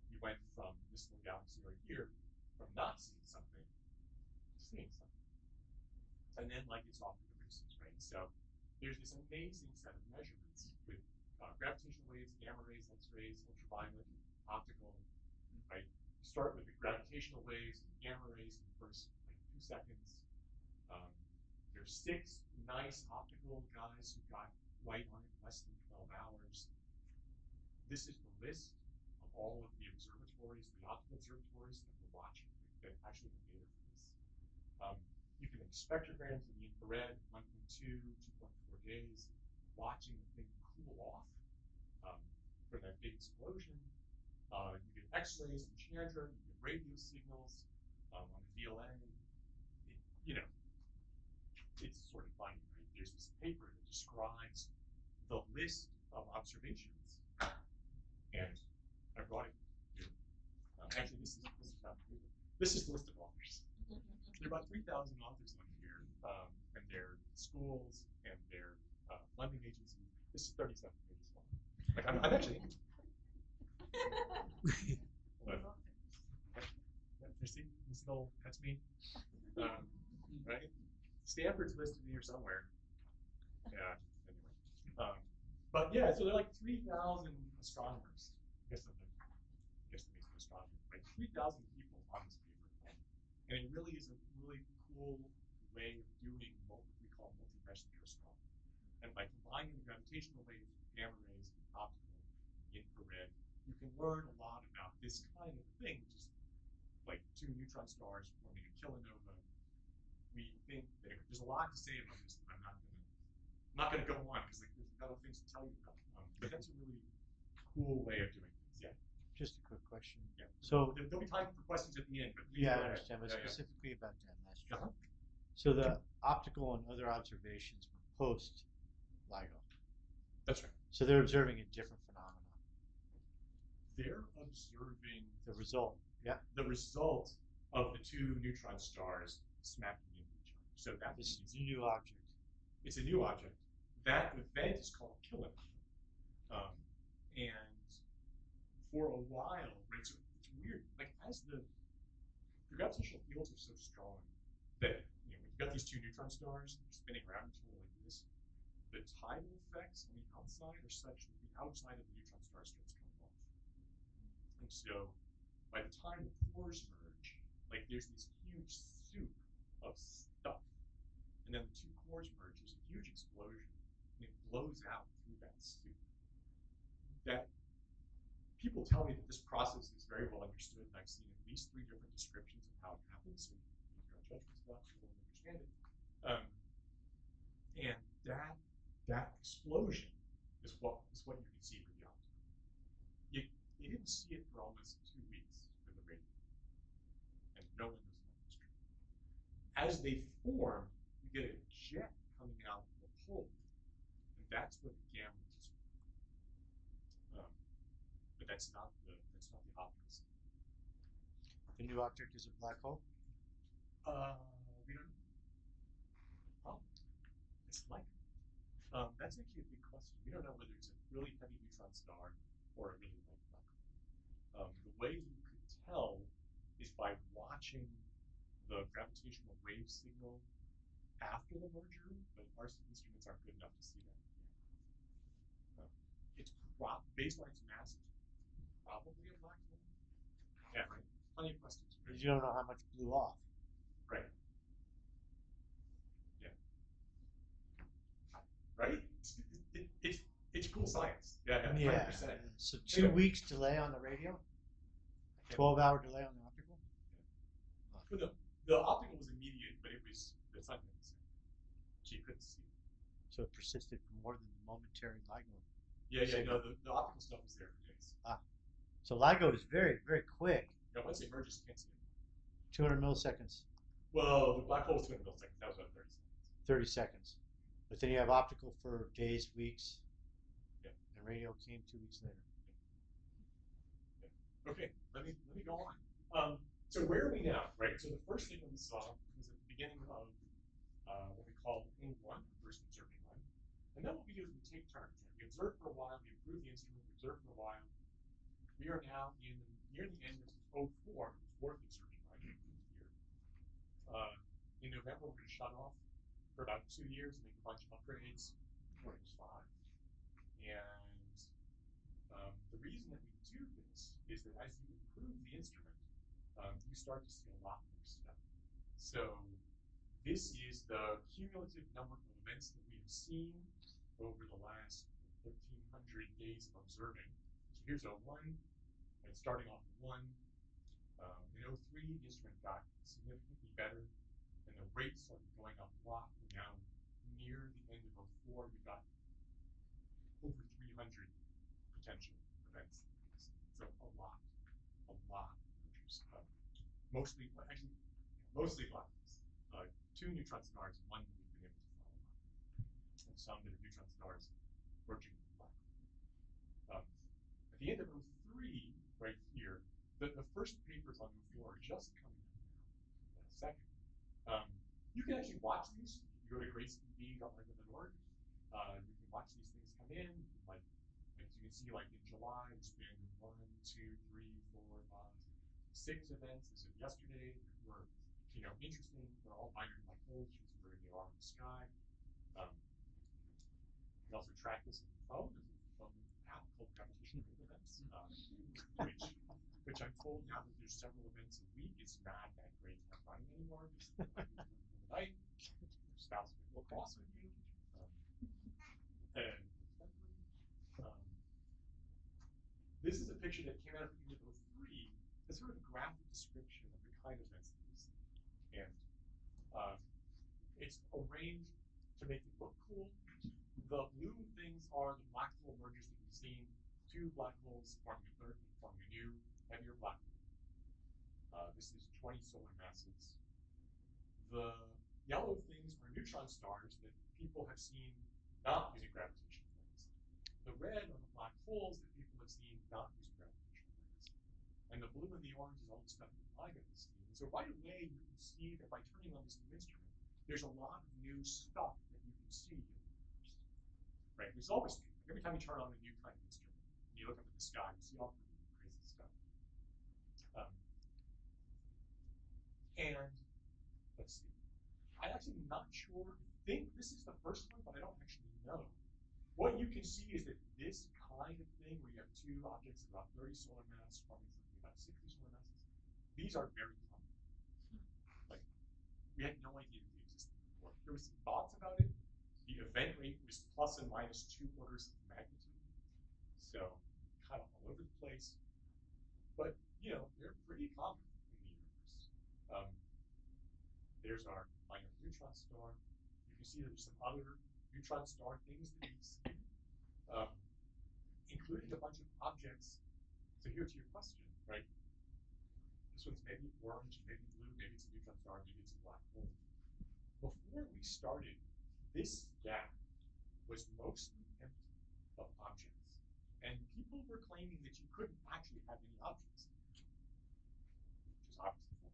You went from this little galaxy right here, from not seeing something to seeing something. And then like it's off to the races, right? So there's this amazing set of measurements with gravitational waves, gamma rays, X-rays, ultraviolet, optical, right? You start with the gravitational waves and gamma rays in the first 2 seconds. There's 6 nice optical guys who got light on it in less than 12 hours. This is the list of all of the observatories, the optical observatories that we're watching, that actually have data for this. You can make spectrograms in the infrared, 1.2, 2.4 days, watching the thing cool off from that big explosion. You get X-rays in Chandra, you get radio signals on the VLA. It's sort of funny, right? There's this paper that describes the list of observations, and I brought it here. Actually, this is not the paper. This is the list of authors. There are about 3,000 authors on here, and their schools and their funding agencies. This is 37 pages long. Like I'm actually. But, you see, this little, that's me. Right? Stanford's listed here somewhere. Yeah. Anyway, but yeah, so there are like 3,000 astronomers. I guess that makes me an astronomer, right? 3,000 people on this paper, and it really is a really cool way of doing what we call multi-messenger astronomy. And by combining the gravitational waves, gamma rays, optical, infrared, you can learn a lot about this kind of thing, which is like two neutron stars forming a kilonova. We think there's a lot to say about this, but I'm not gonna go on because like there's other things to tell you about. But that's a really cool way of doing things. Yeah. Just a quick question. Yeah. So there'll be time for questions at the end. But yeah, I understand, but specifically about that last year. Uh-huh. So the optical and other observations were post LIGO. That's right. So they're observing a different phenomenon. They're observing the result. Yeah. The result of the two neutron stars smacking into each other. So that this is a new object. It's a new object. That event is called killing. And for a while, right? So it's weird. Like as the gravitational fields are so strong that when you've got these two neutron stars spinning around each other like this, the tidal effects on the outside are such that the outside of the neutron star starts coming off. And so by the time the pores merge, like there's this huge soup of stuff. And then the two cores merge, there's a huge explosion, and it blows out through that soup. That people tell me that this process is very well understood, and I've seen at least 3 different descriptions of how it happens, so make your own judgments about it, you'll understand it. And that explosion is what you can see with the optical. You didn't see it for almost 2 weeks with the radio, and no one knows if that's true. As they form, you get a jet coming out from the pole, and that's what the gamma is. But that's not the optical signal. The new object is a black hole? We don't know. Probably. It's likely. That's actually a big question. We don't know whether it's a really heavy neutron star or a really light black hole. The way you could tell is by watching the gravitational wave signal after the merger, but our instruments aren't good enough to see that yet. It's based on its mass, probably a black hole. Yeah, right. Plenty of questions. Because you don't know how much blew off. Right. Yeah. Right? It's cool science. Yeah, 100%. So 2 weeks delay on the radio? 12-hour delay on the optical? Yeah. Well, the optical was immediate, but the sun didn't set. So you couldn't see it. So it persisted for more than the momentary LIGO. Yeah, no, the optical stuff was there for days. So LIGO is very, very quick. Yeah, once it merges, you can't see it. 200 milliseconds. Well, the black hole was 200 milliseconds. That was about 30 seconds. 30 seconds. But then you have optical for days, weeks. Yeah. And radio came 2 weeks later. Yeah. Okay, let me go on. So where are we now, right? So the first thing that we saw was at the beginning of what we call O1, first observing line. And then what we do is we take turns. Right? We observe for a while, we improve the instrument, we observe for a while. We are now near the end of O4, fourth observing line here. In November, we're going to shut off for about 2 years, make a bunch of upgrades. It's 5. And the reason that we do this is that as you improve the instrument, you start to see a lot more stuff. So this is the cumulative number of events that we have seen over the last 1,300 days of observing. So here's O1, and starting off with 1. In O3, the instrument got significantly better, and the rate started going up a lot. And now, near the end of O4, we've got over 300 potential events. So a lot of mergers. Mostly black holes. 2 neutron stars, 1 that we've been able to follow up. And some that are neutron stars merging with black holes. At the end of O3, right here, the first papers on O4 are just coming up now in a second. You can actually watch these. If you go to gracetv.lightning.org, you can watch these things come in. Like you can see, like in July, it's been 1, 2, 3, 4, 5, 6 events. As of yesterday, there were interesting. They're all binary black holes, shows where they are in the sky. You can also track this on your phone. There's a phone app called Gravitational Events, which I'm told now that there's several events a week, it's not that great to have running anymore. Just like in the night, your spouse will cross with you. And this is a picture that came out of Unit 03 as sort of a graphic description of the kind of events that we see. And it's arranged to make it look cool. The blue things are the black hole mergers that we've seen. Two black holes forming a third, forming a new, heavier black hole. This is 20 solar masses. The yellow things are neutron stars that people have seen not using gravitational waves. The red are the black holes that people have seen not using gravitational waves. And the blue and the orange is all the stuff that I got to see. And so right away you can see that by turning on this new instrument, there's a lot of new stuff that you can see in the universe. Right? There's always new. Every time you turn on a new kind of instrument, and you look up at the sky, you see all kinds of crazy stuff. And let's see. I'm actually not sure. I think this is the first one, but I don't actually know. What you can see is that this kind of thing, where you have two objects of about 30 solar mass forming something about 60 solar masses, these are very common. Like, we had no idea that they existed before. There was some thoughts about it. The event rate was plus and minus 2 orders of magnitude. So, kind of all over the place. But, they're pretty common in the universe. There's our minor neutron star. You can see there's some other neutron star things that we've seen, including a bunch of objects. So here to your question, right? This one's maybe orange, maybe blue, maybe it's a neutron star, maybe it's a black hole. Before we started, this gap was mostly empty of objects. And people were claiming that you couldn't actually have any objects, which is obviously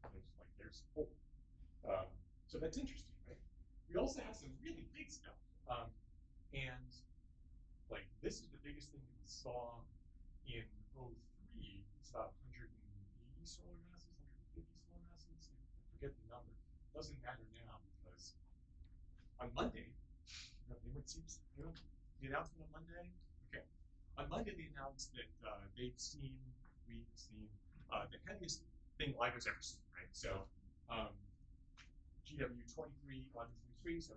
false, right? There's 4. So that's interesting, right? We also have some really big stuff. And this is the biggest thing that we saw in 03. It's about 180 solar masses, 150 solar masses. I forget the number. It doesn't matter now because on Monday, anyone see the announcement on Monday? Okay. On Monday, they announced that we've seen the heaviest thing light has ever seen, right? So GW 1123, so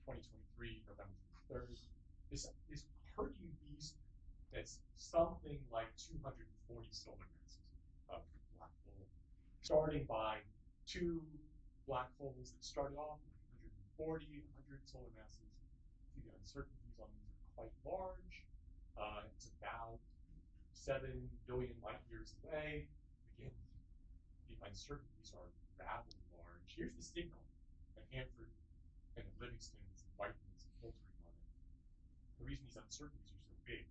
2023, November 3rd, this Hercules beast that's something like 240 solar masses of black hole, starting by 2 black holes that started off with 140, 100 solar masses. See, the uncertainties on these are quite large. It's about 7 billion light years away. Again, the uncertainties are rather large. Here's the signal that Hanford and Livingston is inviting us and filtering on it. The reason these uncertainties are so big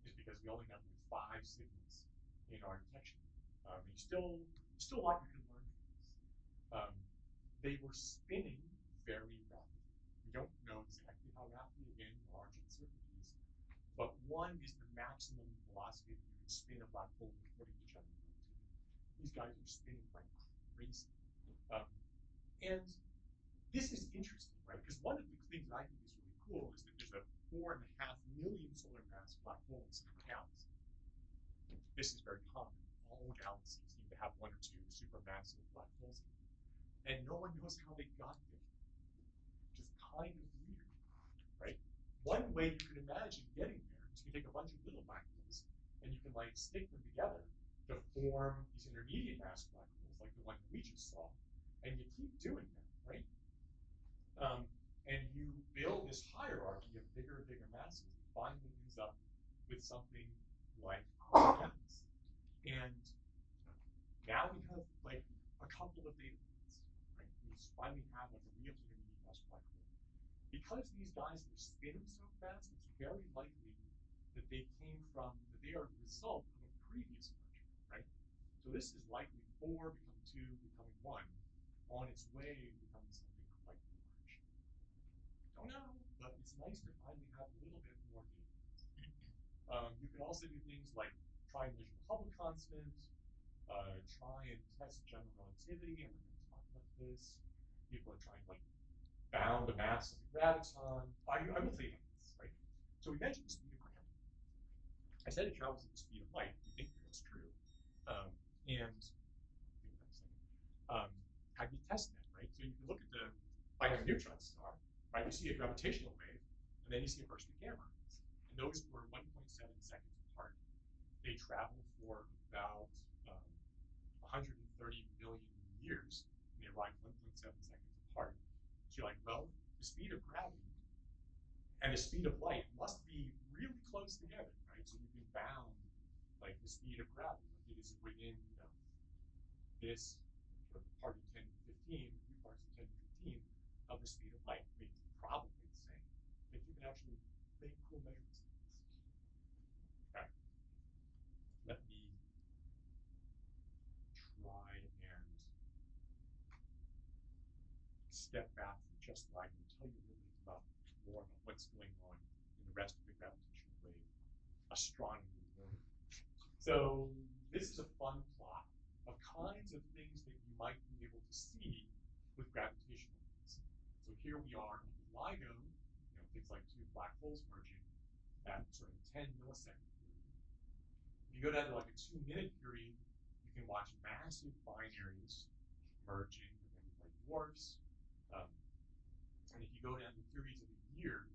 is because we only have 5 signals in our detection. You still a lot you can learn from this. They were spinning very rapidly. We don't know exactly how rapidly, again, large uncertainties, but one is the maximum velocity that you can spin a black hole according to general relativity. These guys are spinning like crazy. And this is interesting, right? Because one of the things that I think is really cool is that there's a 4.5 million solar mass black hole in some galaxy. This is very common. All galaxies seem to have 1 or 2 supermassive black holes in them. And no one knows how they got there, which is kind of weird, right? One way you could imagine getting there is you take a bunch of little black holes and you can stick them together to form these intermediate mass black holes, like the one that we just saw, and you keep doing that, right? And you build this hierarchy of bigger and bigger masses and finally ends up with something like our galaxy. And now we have a couple of data points, right? We finally have a real intermediate mass black hole. Because these guys were spinning so fast, it's very likely that they are the result of a previous merger, right? So this is likely 4 becoming 2, becoming 1, on its way to becoming something quite large. Don't know, but it's nice to finally have a little bit more data. You can also do things like try and measure the Hubble constant, try and test general relativity. I'm going to talk about this. People are trying to like bound the mass of the graviton. I will tell you about this, right? So we mentioned the speed of gravity. I said it travels at the speed of light. We think that's true. And how do you test that, right? So you can look at the binary neutron star, right? You see a gravitational wave, and then you see a burst of gamma. And those were 1.7 seconds apart. They travel for about 130 million years, and they arrive 1.7 seconds apart. So you're like, well, the speed of gravity and the speed of light must be really close together, right? So you can bound like the speed of gravity. Like it is within, this sort of part of 10 to 15, 3 parts of 10 to 15 of the speed of light. I mean, probably the same. But you can actually make cool measurements of this. Okay. Let me try and step back from just light and tell you a little bit more about what's going on in the rest of the gravitational wave astronomy world. So this is a fun plot of kinds of things that you might be able to see with gravitational waves. So here we are in LIGO, things like two black holes merging at sort of 10 millisecond period. If you go down to like a 2-minute period, you can watch massive binaries merging with things like dwarfs. And if you go down to periods of a year,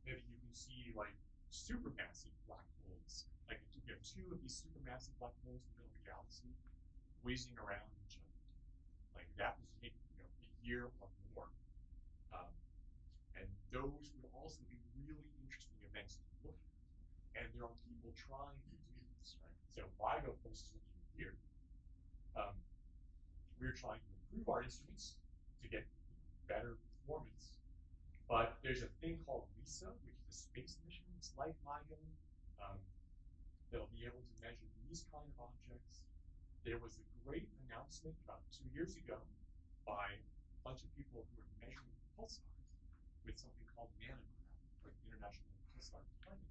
maybe you can see like supermassive black holes. Like if you have two of these supermassive black holes in the middle of the galaxy whizzing around each other. Like that would take a year or more. And those would also be really interesting events to look at. And there are people trying to do this, right? So LIGO posts looking here. We're trying to improve our instruments to get better performance. But there's a thing called LISA, which is a space mission. It's like LIGO. They'll be able to measure these kind of objects. There was a great announcement about 2 years ago by a bunch of people who were measuring pulsars with something called nanograv, like the International Pulsar Timing,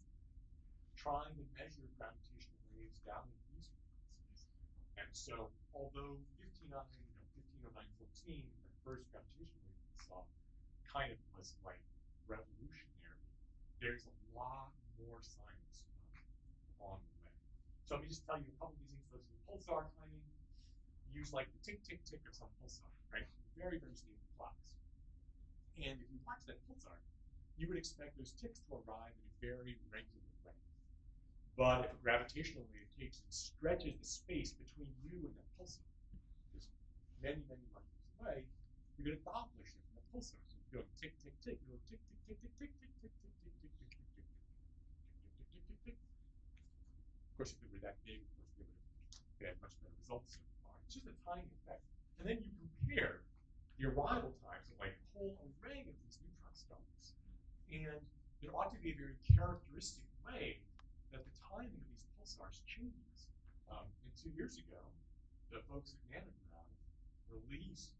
trying to measure gravitational waves down at these frequencies. And so, although 150914, the first gravitational wave we saw, kind of was like revolutionary, there's a lot more science on the way. So let me just tell you a couple of these things. Those are the pulsar timing. Use like the tick, tick, tick of some pulsar, right? Very, very stable clocks. And if you watch that pulsar, you would expect those ticks to arrive in a very regular way. But if a gravitational wave takes and stretches the space between you and that pulsar, just many, many light years away, you're going to Doppler shift in the pulsar. So you're going tick, tick, tick, you're going tick, tick, tick, tick, tick, tick, tick, tick, tick, tick, tick, tick, tick, tick, tick, tick, tick, tick. Of course, if it were that big, of course, they would have had much better results so far. It's just a tiny effect. And then you compare the arrival times of like a whole array of these neutron stars. And there ought to be a very characteristic way that the timing of these pulsars changes. And 2 years ago, the folks at Nanograv released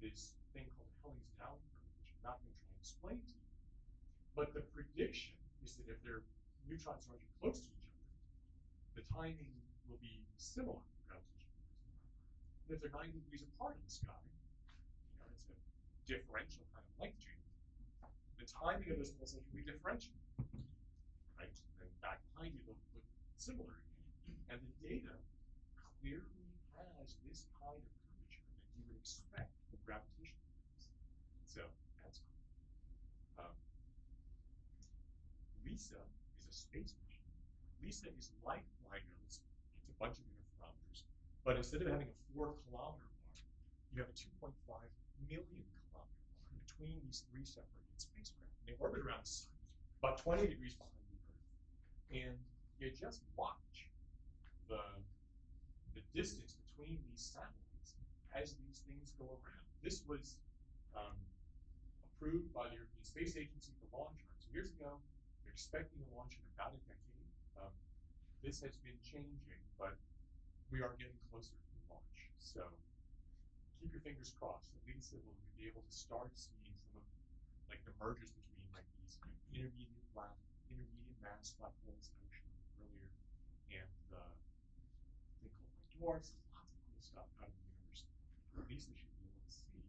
this thing called Helling's-Down curve, which I'm not going to try and explain to you. But the prediction is that if their neutron stars are close to each other, the timing will be similar to gravitational waves. And if they're 90 degrees apart in the sky, it's a differential kind of length change. The timing of those pulsars will be differential, right? And back behind you, they'll look similar again. And the data clearly has this kind of curvature that you would expect with gravitational waves. So that's cool. LISA is a space mission. LISA is like LIGO. It's a bunch of interferometers. But instead of having a 4-kilometer arc, you have a 2.5 million kilometer arc between these 3 separated spacecraft. And they orbit around the sun, about 20 degrees behind the Earth. And you just watch the distance between these satellites as these things go around. This was approved by the European Space Agency for launch 2 years ago. They're expecting a launch in about a decade. This has been changing, but we are getting closer to launch. So keep your fingers crossed. At least it will be able to start seeing some of like the mergers between like these intermediate mass black holes that I showed you earlier, and the thing called like dwarfs. There's lots of Lisa should be able to see.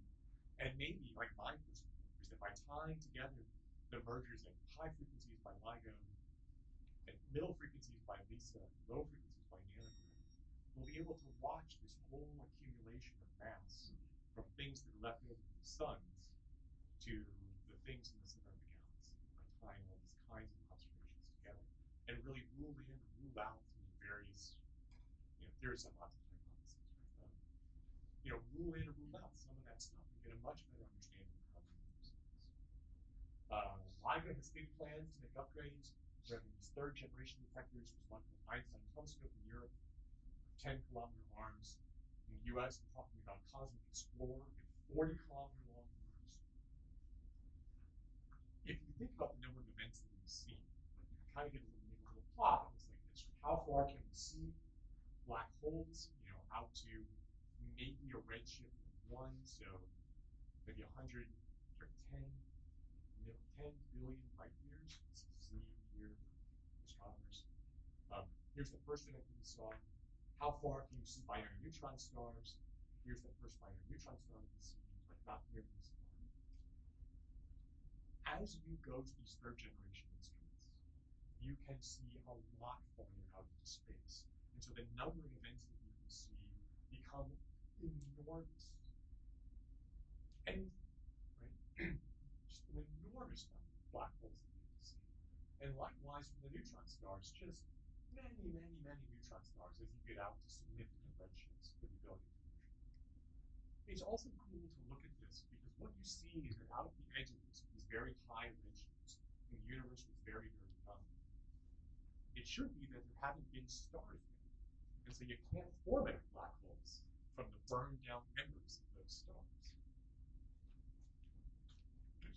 And maybe, like my personal hope, is that by tying together the mergers at high frequencies by LIGO and middle frequencies by Lisa, low frequencies by nanogram, we'll be able to watch this whole accumulation of mass from things that are left over from the suns to the things in the center of the galaxy by tying all these kinds of observations together and really rule in and rule out some of the various, there's some lots of hypotheses, right? Rule in and rule out some of that stuff and get a much better understanding of how the universe is. LIGO has big plans to make upgrades. We're having these third generation detectors. There's one called Einstein telescope in Europe, 10-kilometer arms. In the US, we're talking about Cosmic Explorer with 40-kilometer long arms. If you think about the number of events that we've seen, you can kind of get a little plot. It's like this: how far can we see black holes? Out to maybe a redshift of 1, so maybe 100 or 10 billion light years. This is Z here, astronomers. Here's the first event that we saw. How far can you see binary neutron stars? Here's the first binary neutron star that we see, like not near this far. As you go to these third generation instruments, you can see a lot farther out into space. And so the number of events that you can see become enormous. And just an enormous number of black holes that you can see. And likewise for the neutron stars, just many, many, many neutron stars as you get out to significant redshifts with the ability to measure. It's also cool to look at this because what you see is that out at the edge of these very high redshifts, when the universe was very, very young, it should be that there haven't been stars yet. And so you can't form any black holes from the burned down embers of those stars.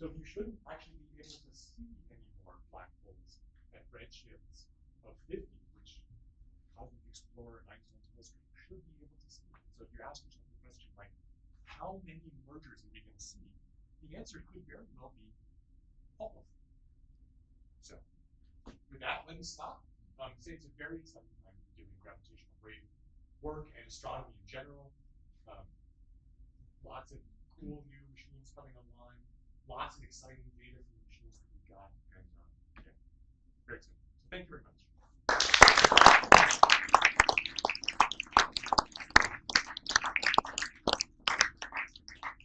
So you shouldn't actually be able to see any more black holes at redshifts of 50, which Cosmic Explorer and Einstein telescope should be able to see. So if you ask yourself the question like, how many mergers are we going to see? The answer could very well be all of them. So with that, let me stop. Say it's a very exciting time to be doing gravitational wave work and astronomy in general. Lots of cool new machines coming online. Lots of exciting data from the machines that we've got, and yeah, very exciting. So thank you very much.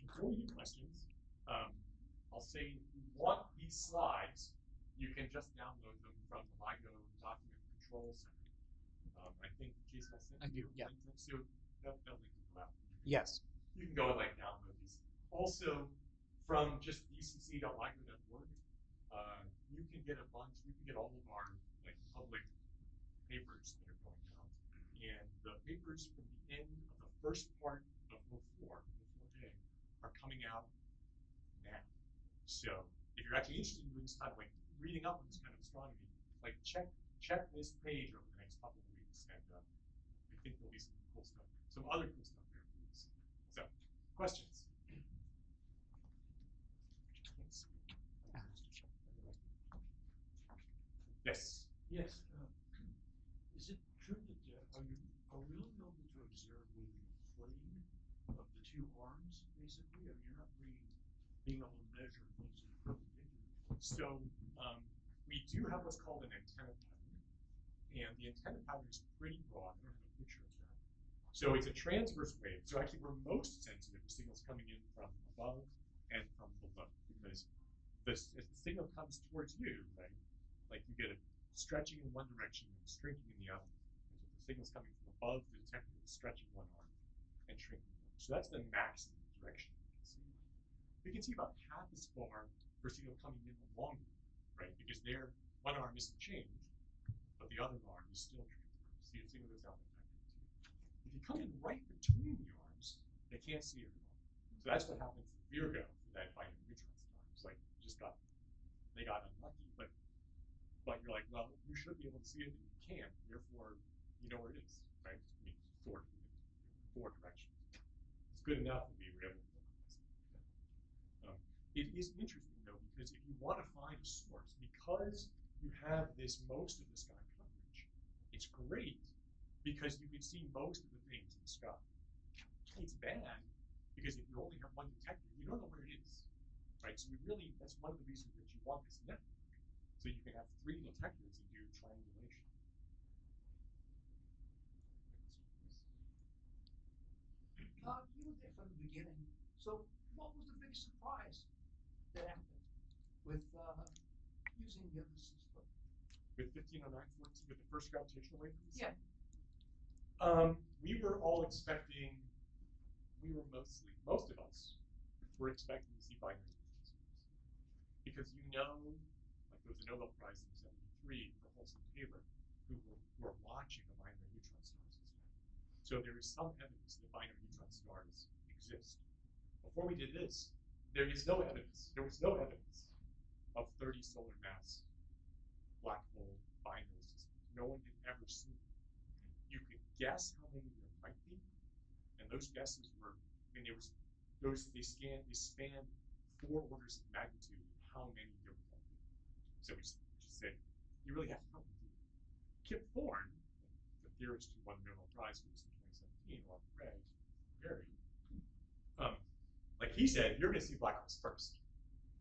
Before we do questions, I'll say if you want these slides, you can just download them from the LIGO Document Control Center. I think Jason will send you. Yeah. So they'll link to go out. Yes. You can go and download these. Also, from just dcc.ligo.org, you can get all of our public papers that are going out. And the papers from the end of the first part of 04A, are coming out now. So if you're actually interested in doing this kind of reading up on this kind of astronomy, check this page over the next couple of weeks, and I think there'll be some cool stuff, some other cool stuff there for you. So, questions? Yes. Yes. Is it true that are we able to observe the plane of the two arms, basically? I mean, you're not really being able to measure things in perpendicular. So we do have what's called an antenna pattern, and the antenna pattern is pretty broad. I don't have a picture of that. So it's a transverse wave. So actually, we're most sensitive to signals coming in from above and from below, because as the signal comes towards you, right? Like you get a stretching in one direction and shrinking in the other. And so the signal's coming from above the detector, it's stretching one arm and shrinking the other. So that's the maximum direction we can see. We can see about half as far for signal coming in along, right? Because their one arm isn't changed, but the other arm is still transverse. So your signal goes down by factor 2. If you come in right between the arms, they can't see it at all. So that's what happens to Virgo for that binary neutron star. It's like they got unlucky, but you're like, well, you should be able to see it, and you can't. Therefore, you know where it is, right? I mean, sort of in 4 directions. It's good enough that we were able to localize it. It is interesting though, because if you want to find a source, because you have this most of the sky coverage, it's great because you can see most of the things in the sky. It's bad Because if you only have one detector, you don't know where it is, right? So you really, that's one of the reasons that you want this network. So you can have 3 detectors and do triangulation. You were there from the beginning. So what was the biggest surprise that happened with using the other system? With 1509, with the first gravitational wave? Yeah. We were all expecting, most of us were expecting to see binary transforms. Because like there was a Nobel Prize in '73 for Holson Taylor, who were watching a binary neutron star system. So there is some evidence that binary neutron stars exist. Before we did this, there is no evidence. There was no evidence of 30 solar mass black hole binary systems. No one had ever seen it. You could guess how many there might be, and those guesses were, I mean, they spanned 4 orders of magnitude of how many there would be. So we just said, you really have to help me. Kip Thorne, the theorist who won the Nobel Prize for this in 2017, along with Greg, Gary, like he said, you're going to see black holes first.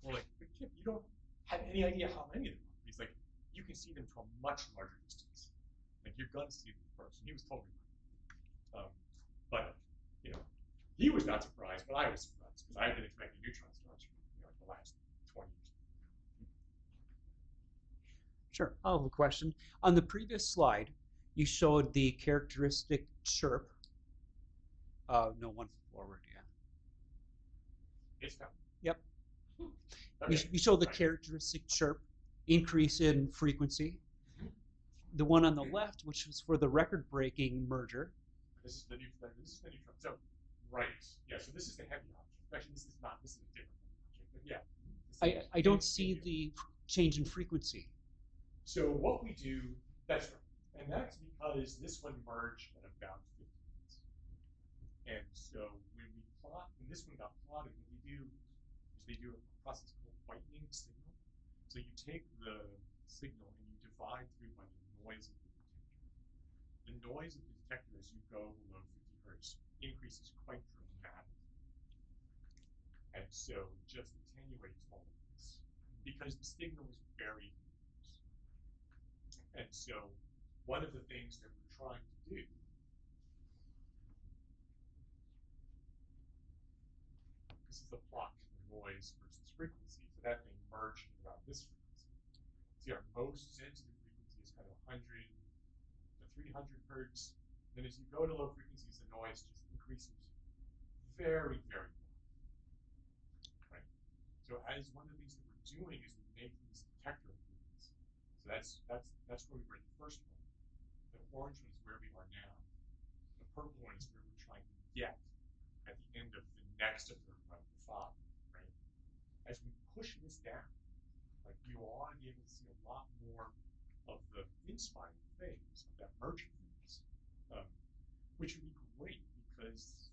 We're like, but Kip, you don't have any idea how many of them are. He's like, you can see them to a much larger distance. Like you're going to see them first. And he was totally right. But he was not surprised, but I was surprised because I've been expecting neutron stars for like the last 20 years. Sure, I'll have a question. On the previous slide, you showed the characteristic chirp. No, one forward, yeah. It's coming. Yep. Okay. You showed the characteristic chirp increase in frequency. The one on the left, which was for the record-breaking merger. This is the neutron. So, right. Yeah. So this is the heavy object. Actually, this is not. This is a different object. But yeah. I don't see the change in frequency. So what we do, that's right, and that's because this one merged at about 50 minutes. And so when this one got plotted, what we do is they do a process called whitening signal. So you take the signal and you divide through by the noise of the detector. The noise of the detector as you go below 50 hertz increases quite dramatically. And so it just attenuates all of this because the signal is very close. And so one of the things that we're trying to do this is the plot of the noise versus frequency. So that thing merged at about this frequency. See, our most sensitive frequency is kind of 100 to 300 hertz. Then as you go to low frequencies, the noise just increases very, very low. Right? So as one of the things that we're doing is we make these detector improvements. So that's where we were in the first one. The orange one is where we are now. The purple one is where we're trying to get at the end of the next third run, the 5, right? As we push this down, like you ought to be able to see a lot more of the inspiring phase, of that merging phase, which would be great because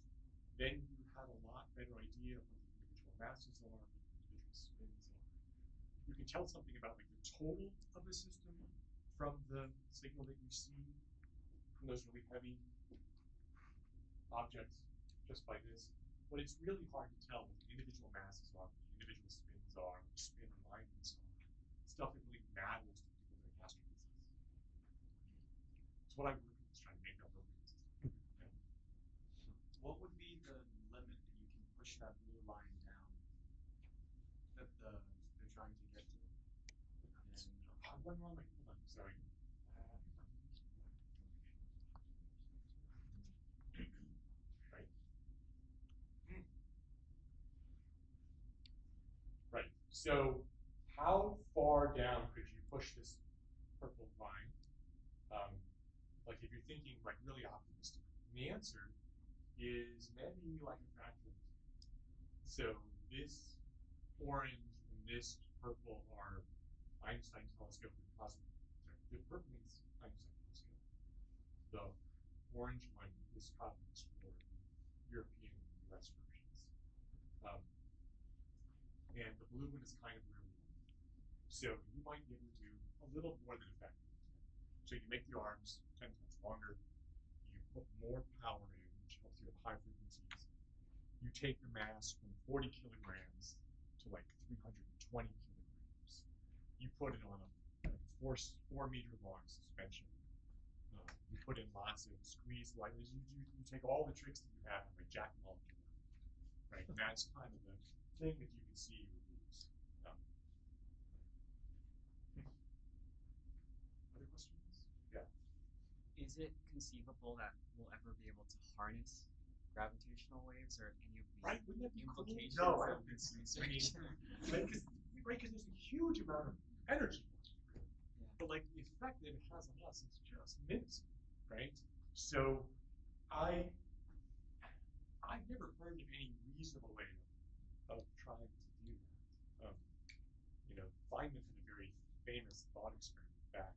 then you have a lot better idea of what the individual masses are, what the individual spins are. You can tell something about like the total of the system from the signal that you see from those really heavy objects just by this. But it's really hard to tell what the individual masses are, what the individual spins are, what the spin alignments are. Stuff that really matters to people doing astrophysics. So what I'm working on is trying to make that work. What would be the limit that you can push that blue line down that they're trying to get to? One more, hold on, sorry. Right. Right. So how far down could you push this purple line? Like if you're thinking like really optimistic, and the answer is maybe like a factor of 10. So this orange and this purple are Einstein telescope and cosmic. The purple is Einstein telescope. The orange one is Cosmic Explorer, the European and US versions. And the blue one is kind of where we are. So you might be able to do a little more than a factor of 10. So you make the arms 10 times longer. You put more power in, which helps you with high frequencies. You take the mass from 40 kilograms to like 320 kilograms. You put it on a 4 meter long suspension. You put in lots of squeeze lighters. You take all the tricks that you have and like jack them all together, right? And that's kind of the thing that you can see with these. Other questions? Yeah. Is it conceivable that we'll ever be able to harness gravitational waves or any of these Right? Wouldn't that be cool? implications No, of this research? right? Because there's a huge amount of energy. Yeah. But like the effect that it has on us is just minuscule, right? So I've never heard of any reasonable way of trying to do that. Feynman had a very famous thought experiment back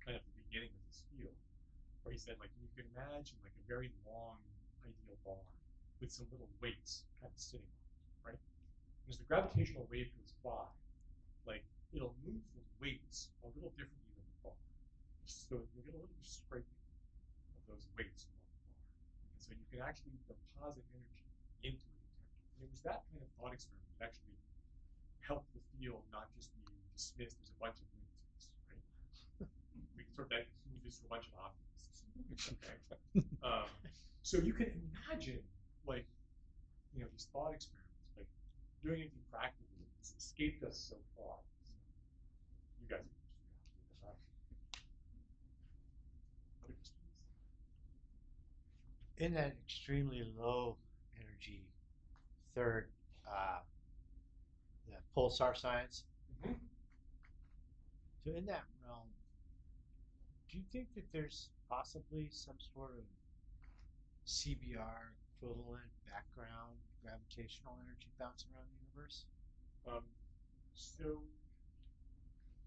kind of the beginning of this field, where he said, like, you can imagine like a very long ideal bar with some little weights kind of sitting on it, right? And as the gravitational wave goes by, like it'll move the weights a little differently than the bar. So you'll get a little bit of scraping of those weights along the bar. And so you can actually deposit energy into a detector. And it was that kind of thought experiment that actually helped the field not just be dismissed as a bunch of lunatics, right? We can sort of use this for a bunch of optimists. Okay. So you can imagine, like, these thought experiments, like doing anything practically, it's escaped us so far. So you guys can just figure that out. Other questions? In that extremely low energy third, the pulsar science. Mm-hmm. So in that realm, do you think that there's possibly some sort of CBR equivalent background gravitational energy bouncing around the universe? So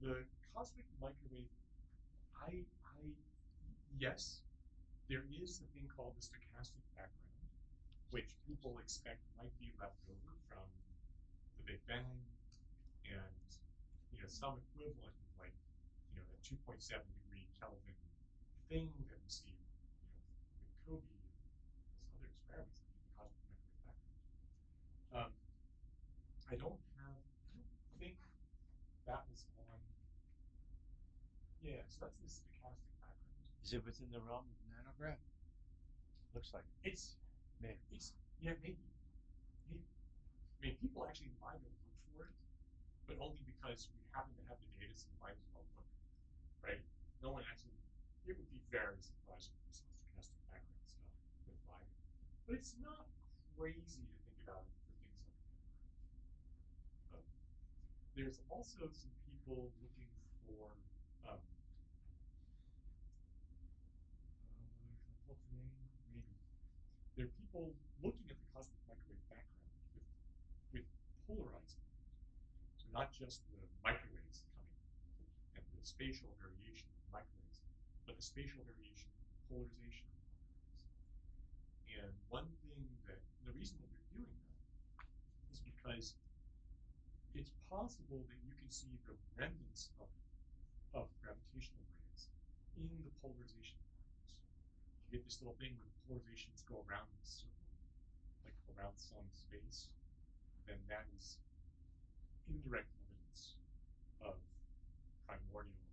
the cosmic microwave, yes, there is a thing called the stochastic background, which people expect might be left over from the Big Bang, and some equivalent of like the 2.7 degree Kelvin thing that we see with Kobe and those other experiments that use the cosmic microwave background. I don't think that was on. Yeah, so that's the stochastic background. Is it within the realm of nanograph? Looks like it. It's Maybe. Yeah, maybe. I mean, people actually might have looked for it, but only because we happen to have the data, so you might as well look, right? No one actually. It would be very surprising if we saw stochastic background stuff with LIGO, but it's not crazy to think about it for things like that. There's also some people looking for. What's the name? Maybe. There are people looking at the cosmic microwave background with polarized light. So not just the microwaves coming and the spatial variation of the microwaves, but the spatial variation of the polarization of the microwaves. And one thing the reason that they're doing that is because it's possible that you can see the remnants of gravitational waves in the polarization patterns. You get this little thing where the polarizations go around the circle, like around some space, then that is indirect evidence of primordial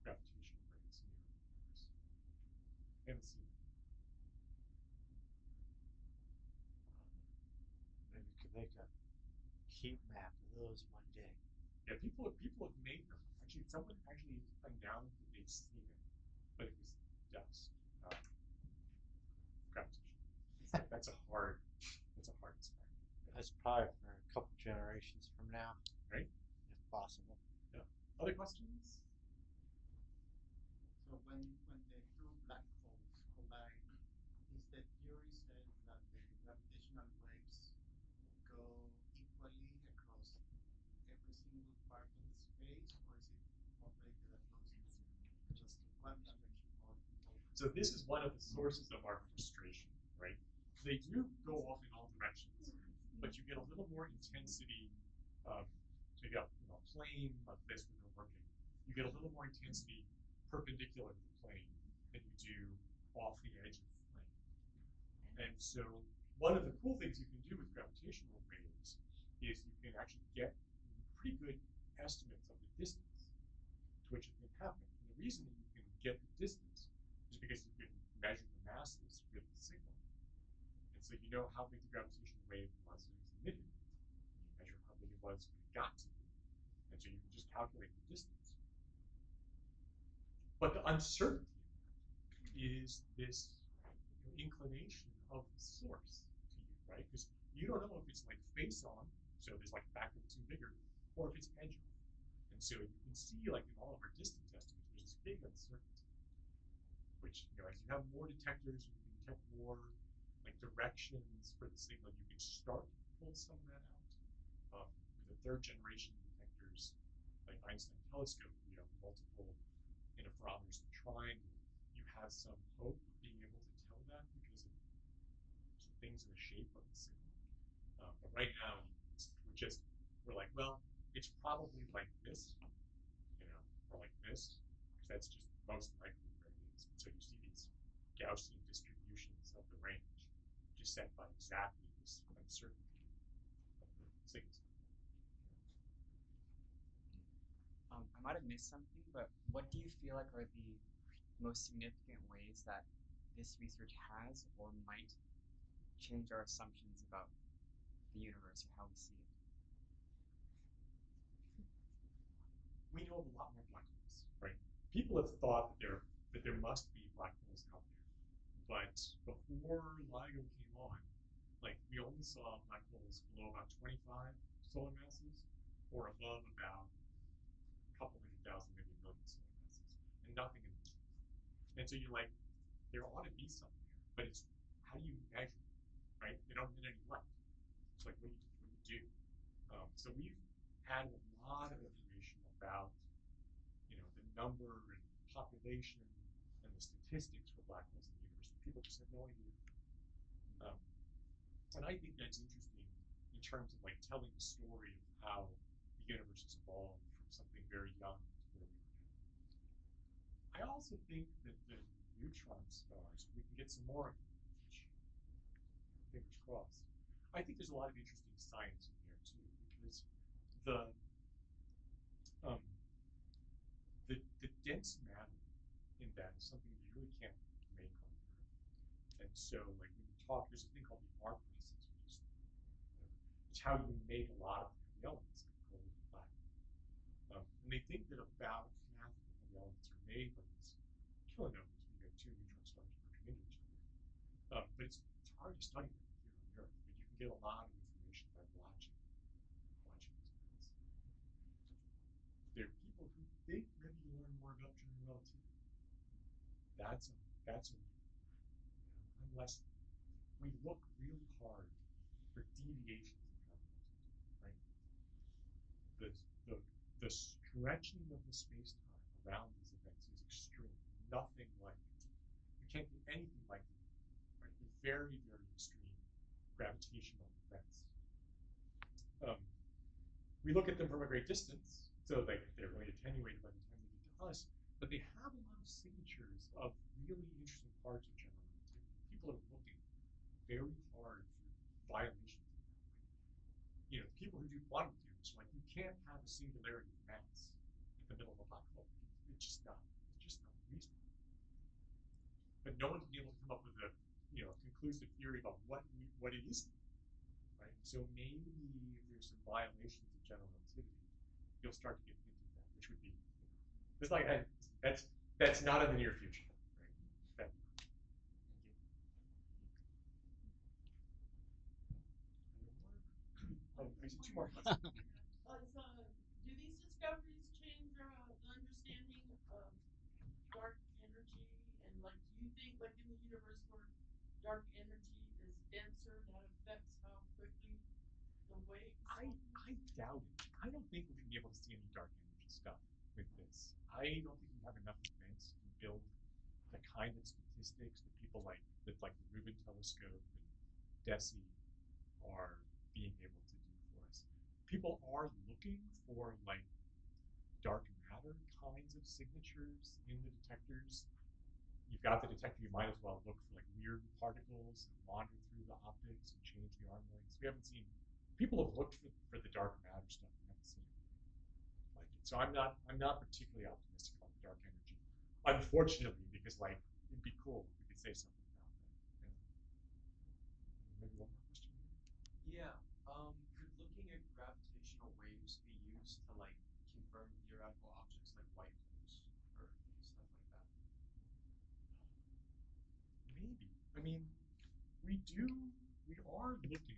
gravitational waves in the early universe. I haven't seen it. Maybe we could make a heat map of those one day. Yeah, people have made them. Actually, someone actually announced that they'd seen it, but it was dust, not gravitation. That's a hard experiment. That's probably for a couple generations from now, Right? if possible. Yeah. Other questions? So when the two black holes collide, is the theory says that the gravitational waves go equally across every single part of the space, or is it more likely that goes in just one direction or in both? So this is one of the sources of our frustration, right? They do go off in all directions, but you get a little more intensity. So you got a plane like this when they're working. You get a little more intensity perpendicular to the plane than you do off the edge of the plane. And so one of the cool things you can do with gravitational waves is you can actually get pretty good estimates of the distance to which a thing happened. And the reason that you can get the distance is because you can measure the masses with the signal. And so you know how big the gravitational wave was when it was emitted. And you measure how big it was when it got to you. And so you can just calculate the distance. But the uncertainty is this inclination of the source to you, right? Because you don't know if it's like face on, so there's like factor 2 bigger, or if it's edge on. And so you can see, like in all of our distance estimates, there's this big uncertainty, which, as you have more detectors, you can detect more like directions for the signal. You can start to pull some of that out. With the third generation detectors, like Einstein telescope, multiple interferometers and triangle, you have some hope of being able to tell that because of some things in the shape of the signal. But right now, we're like, well, it's probably like this, or like this, because that's just most likely where it is. So you see these Gaussian distributions of the range, just set by exactly this uncertainty of the signals. I might have missed something, but what do you feel like are the most significant ways that this research has or might change our assumptions about the universe or how we see it? We know of a lot more black holes, right? People have thought that there must be black holes out there, but before LIGO came on, like we only saw black holes below about 25 solar masses, or above about a couple 100,000, maybe a million solar masses, and nothing in between. And so you're like, there ought to be something there, but it's how do you measure it, right? They don't emit any light. It's like, what do you do? So we've had a lot of information about, the number and population and the statistics for black holes in the universe. People just have no idea. And I think that's interesting in terms of like telling the story of how the universe has evolved from something very young to where we are now. I also think that the neutron stars, we can get some more of them, fingers crossed. I think there's a lot of interesting science in there too, because the um, the dense matter in that is something that you really can't make on Earth. And so, like when you talk, there's a thing called the R process, which is it's how you make a lot of the heavy elements like gold and platinum. And they think that about half of the heavy elements are made by these kiloneutrons. You have two neutron stars merging into each other. But it's hard to study them here on Earth. But you can get a lot of information by watching these events. There are people who think maybe you learn more about general relativity. That's unless we look really hard for deviations in general relativity, right? The the the stretching of the space-time around these events is extreme. Nothing like it. You can't do anything like it. Right? The very, very extreme gravitational events. We look at them from a great distance, so they're really attenuated by the time they get to us, but they have a lot of signatures of really interesting parts of general relativity. People are looking very hard for violations in that way. People who do quantum mechanics are like, you can't have a singularity of mass at the middle of a black hole. It's just not reasonable. But no one's been able to come up with a conclusive theory about what it is. Right? So maybe if there's some violations of general relativity, you'll start to get hints of that, which would be it's like that's not in the near future, right? I see two more. Do these discoveries change the understanding of dark energy? And like, do you think, like in the universe where dark energy is denser, that affects how quickly the waves? I doubt it. I don't think we're going to be able to see any dark energy stuff with this. I don't think we have enough events to build the kind of statistics that people like the Rubin telescope and DESI are being able to do for us. People are looking for like dark matter kinds of signatures in the detectors. You've got the detector, you might as well look for like weird particles stars that wander through the optics and change the arm lengths. We haven't seen. People have looked for the dark matter stuff. We haven't seen it like it. So I'm not particularly optimistic about the dark energy. Unfortunately, because like it'd be cool if we could say something about that. Maybe one more question. Yeah. Could looking at gravitational waves be used to like confirm theoretical objects like white holes or stuff like that? Maybe. I mean, we are looking.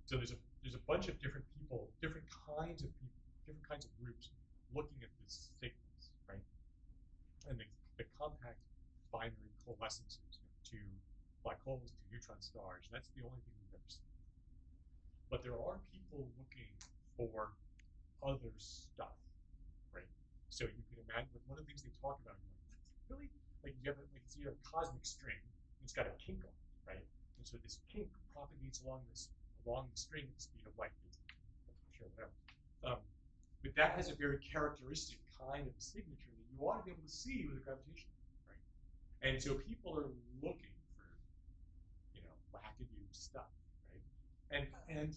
So there's a bunch of different people, different kinds of people, different kinds of groups looking at this signals, right? And the compact binary coalescences to black holes, to neutron stars. That's the only thing we've ever seen. But there are people looking for other stuff, right? So you can imagine one of the things they talk about. You're like, really? Like you have a cosmic string. It's got a kink on it, right? And so this kink propagates along the string at the speed of light. Sure, whatever. But that has a very characteristic kind of signature that you ought to be able to see with a gravitational wave, right? And so people are looking for, wackadoo stuff, right? And and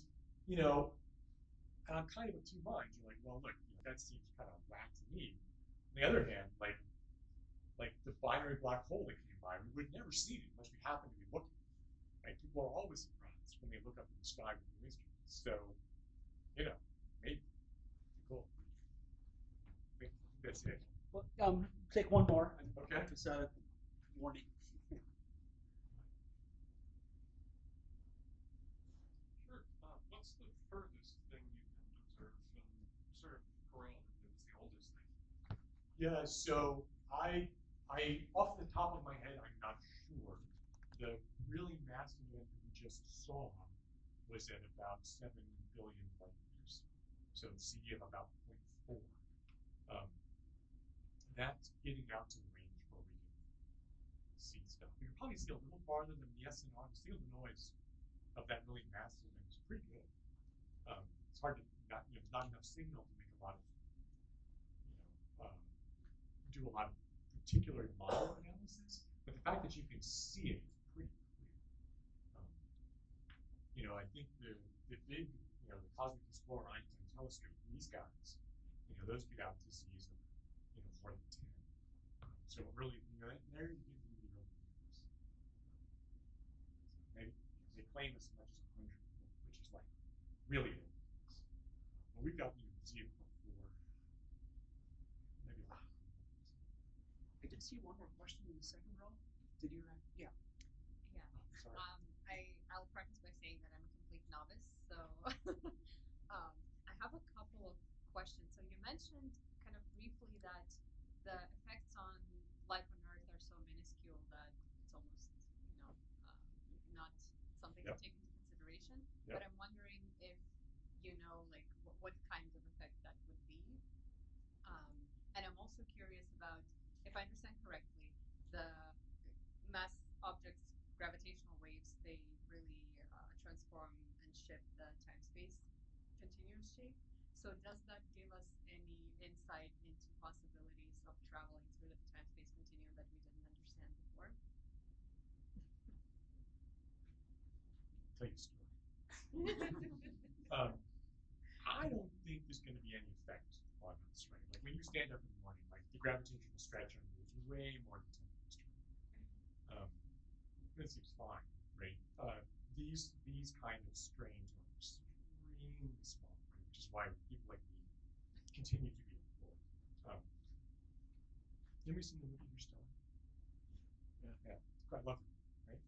I'm kind of of two minds. You're like, well, look, that seems kind of whack to me. On the other hand, like the binary black hole that came by, we would never see it unless we happen to be looking. Right? People are always surprised when they look up in the sky with new instruments. So, maybe cool. I think that's it. Well, take one more. Okay. It's warning. Sure. What's the furthest thing you can observe from sort of corona that is the oldest thing? Yeah. So I off the top of my head, I'm not sure. The really massive event that we just saw was at about 7 billion light years. So C of about 0.4. That's getting out to the range where we can see stuff. We can probably see a little farther than the SNR. The signal to noise of that really massive event is pretty good. It's hard to there's not enough signal to make a lot of do a lot of particular model analysis, but the fact that you can see it is pretty clear. I think the big, the Cosmic Explorer Einstein telescope, these guys, those get out to Z's of, more than 10. So really, they're getting really, really close. So maybe they claim as much as 100, which is like really old. But we've got Z of 0.4, maybe. I did see one more question in the second row. Did you have? Yeah. Yeah. Sorry. I'll preface by saying that I'm a complete novice, so I have a couple of questions. So you mentioned kind of briefly that the effects on life on Earth are so minuscule that it's almost, not something to Yep. take into consideration. Yep. But I'm wondering if like what kinds of effect that would be. And I'm also curious about, if I understand correctly, the mass objects, gravitational waves, they really transform and shift the time-space continuum shape. So does that give us any insight into possibilities of traveling through the time-space continuum that we didn't understand before? I'll tell you a story. I don't think there's going to be any effect on us, right? Like when you stand up in the morning, like the gravitational stretch on you is way more than 10 meters. That seems fine, right? These kind of strains are extremely small, right? Which is why people like me continue to be employed. Have you seen the movie Interstellar? Yeah. It's quite lovely, right?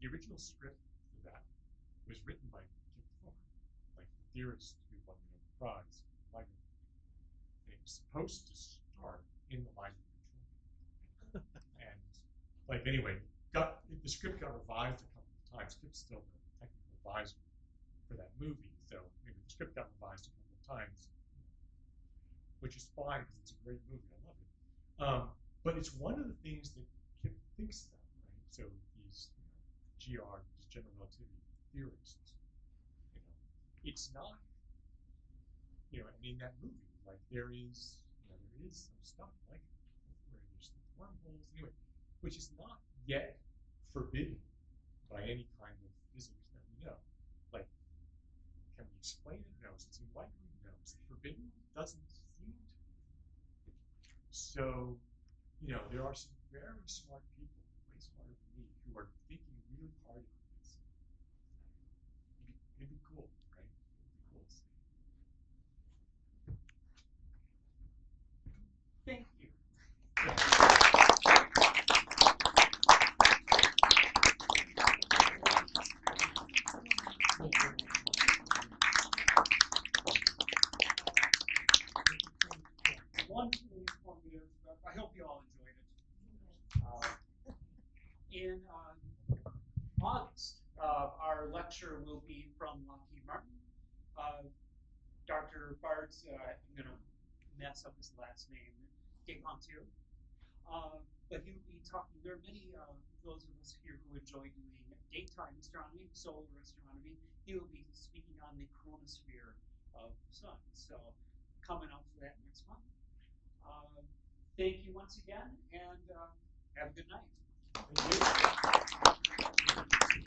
The original script for that was written by Kip Thorne, like the theorist who won the Nobel Prize. And it was supposed to start in the line of control. And anyway, the script got revised a couple of times. Kip's still the technical advisor for that movie, so maybe the script got revised a couple of times, which is fine because it's a great movie. I love it. But it's one of the things that Kip thinks about, right? So he's GR, just general relativity theorists. It's not, and in that movie, like there is some stuff like where there's wormholes, anyway, which is not yet forbidden by any kind of physics that we know. Like, can we explain it? No. Is it too likely? No. Is it forbidden? Doesn't seem to. So, there are some very smart people, way smarter than me, who are thinking really hard about this. It'd be cool, right? It'd be cool to see. Thank you. Wonderfully informative. I hope you all enjoyed it. In August, our lecture will be from Lockheed Martin. Dr. Bart's, I'm going to mess up his last name, Despontieu. But he will be talking. There are many those of us here who enjoy doing daytime astronomy, solar astronomy. He will be speaking on the chromosphere of the sun. So coming up for that next month. Thank you once again, and have a good night. Thank you.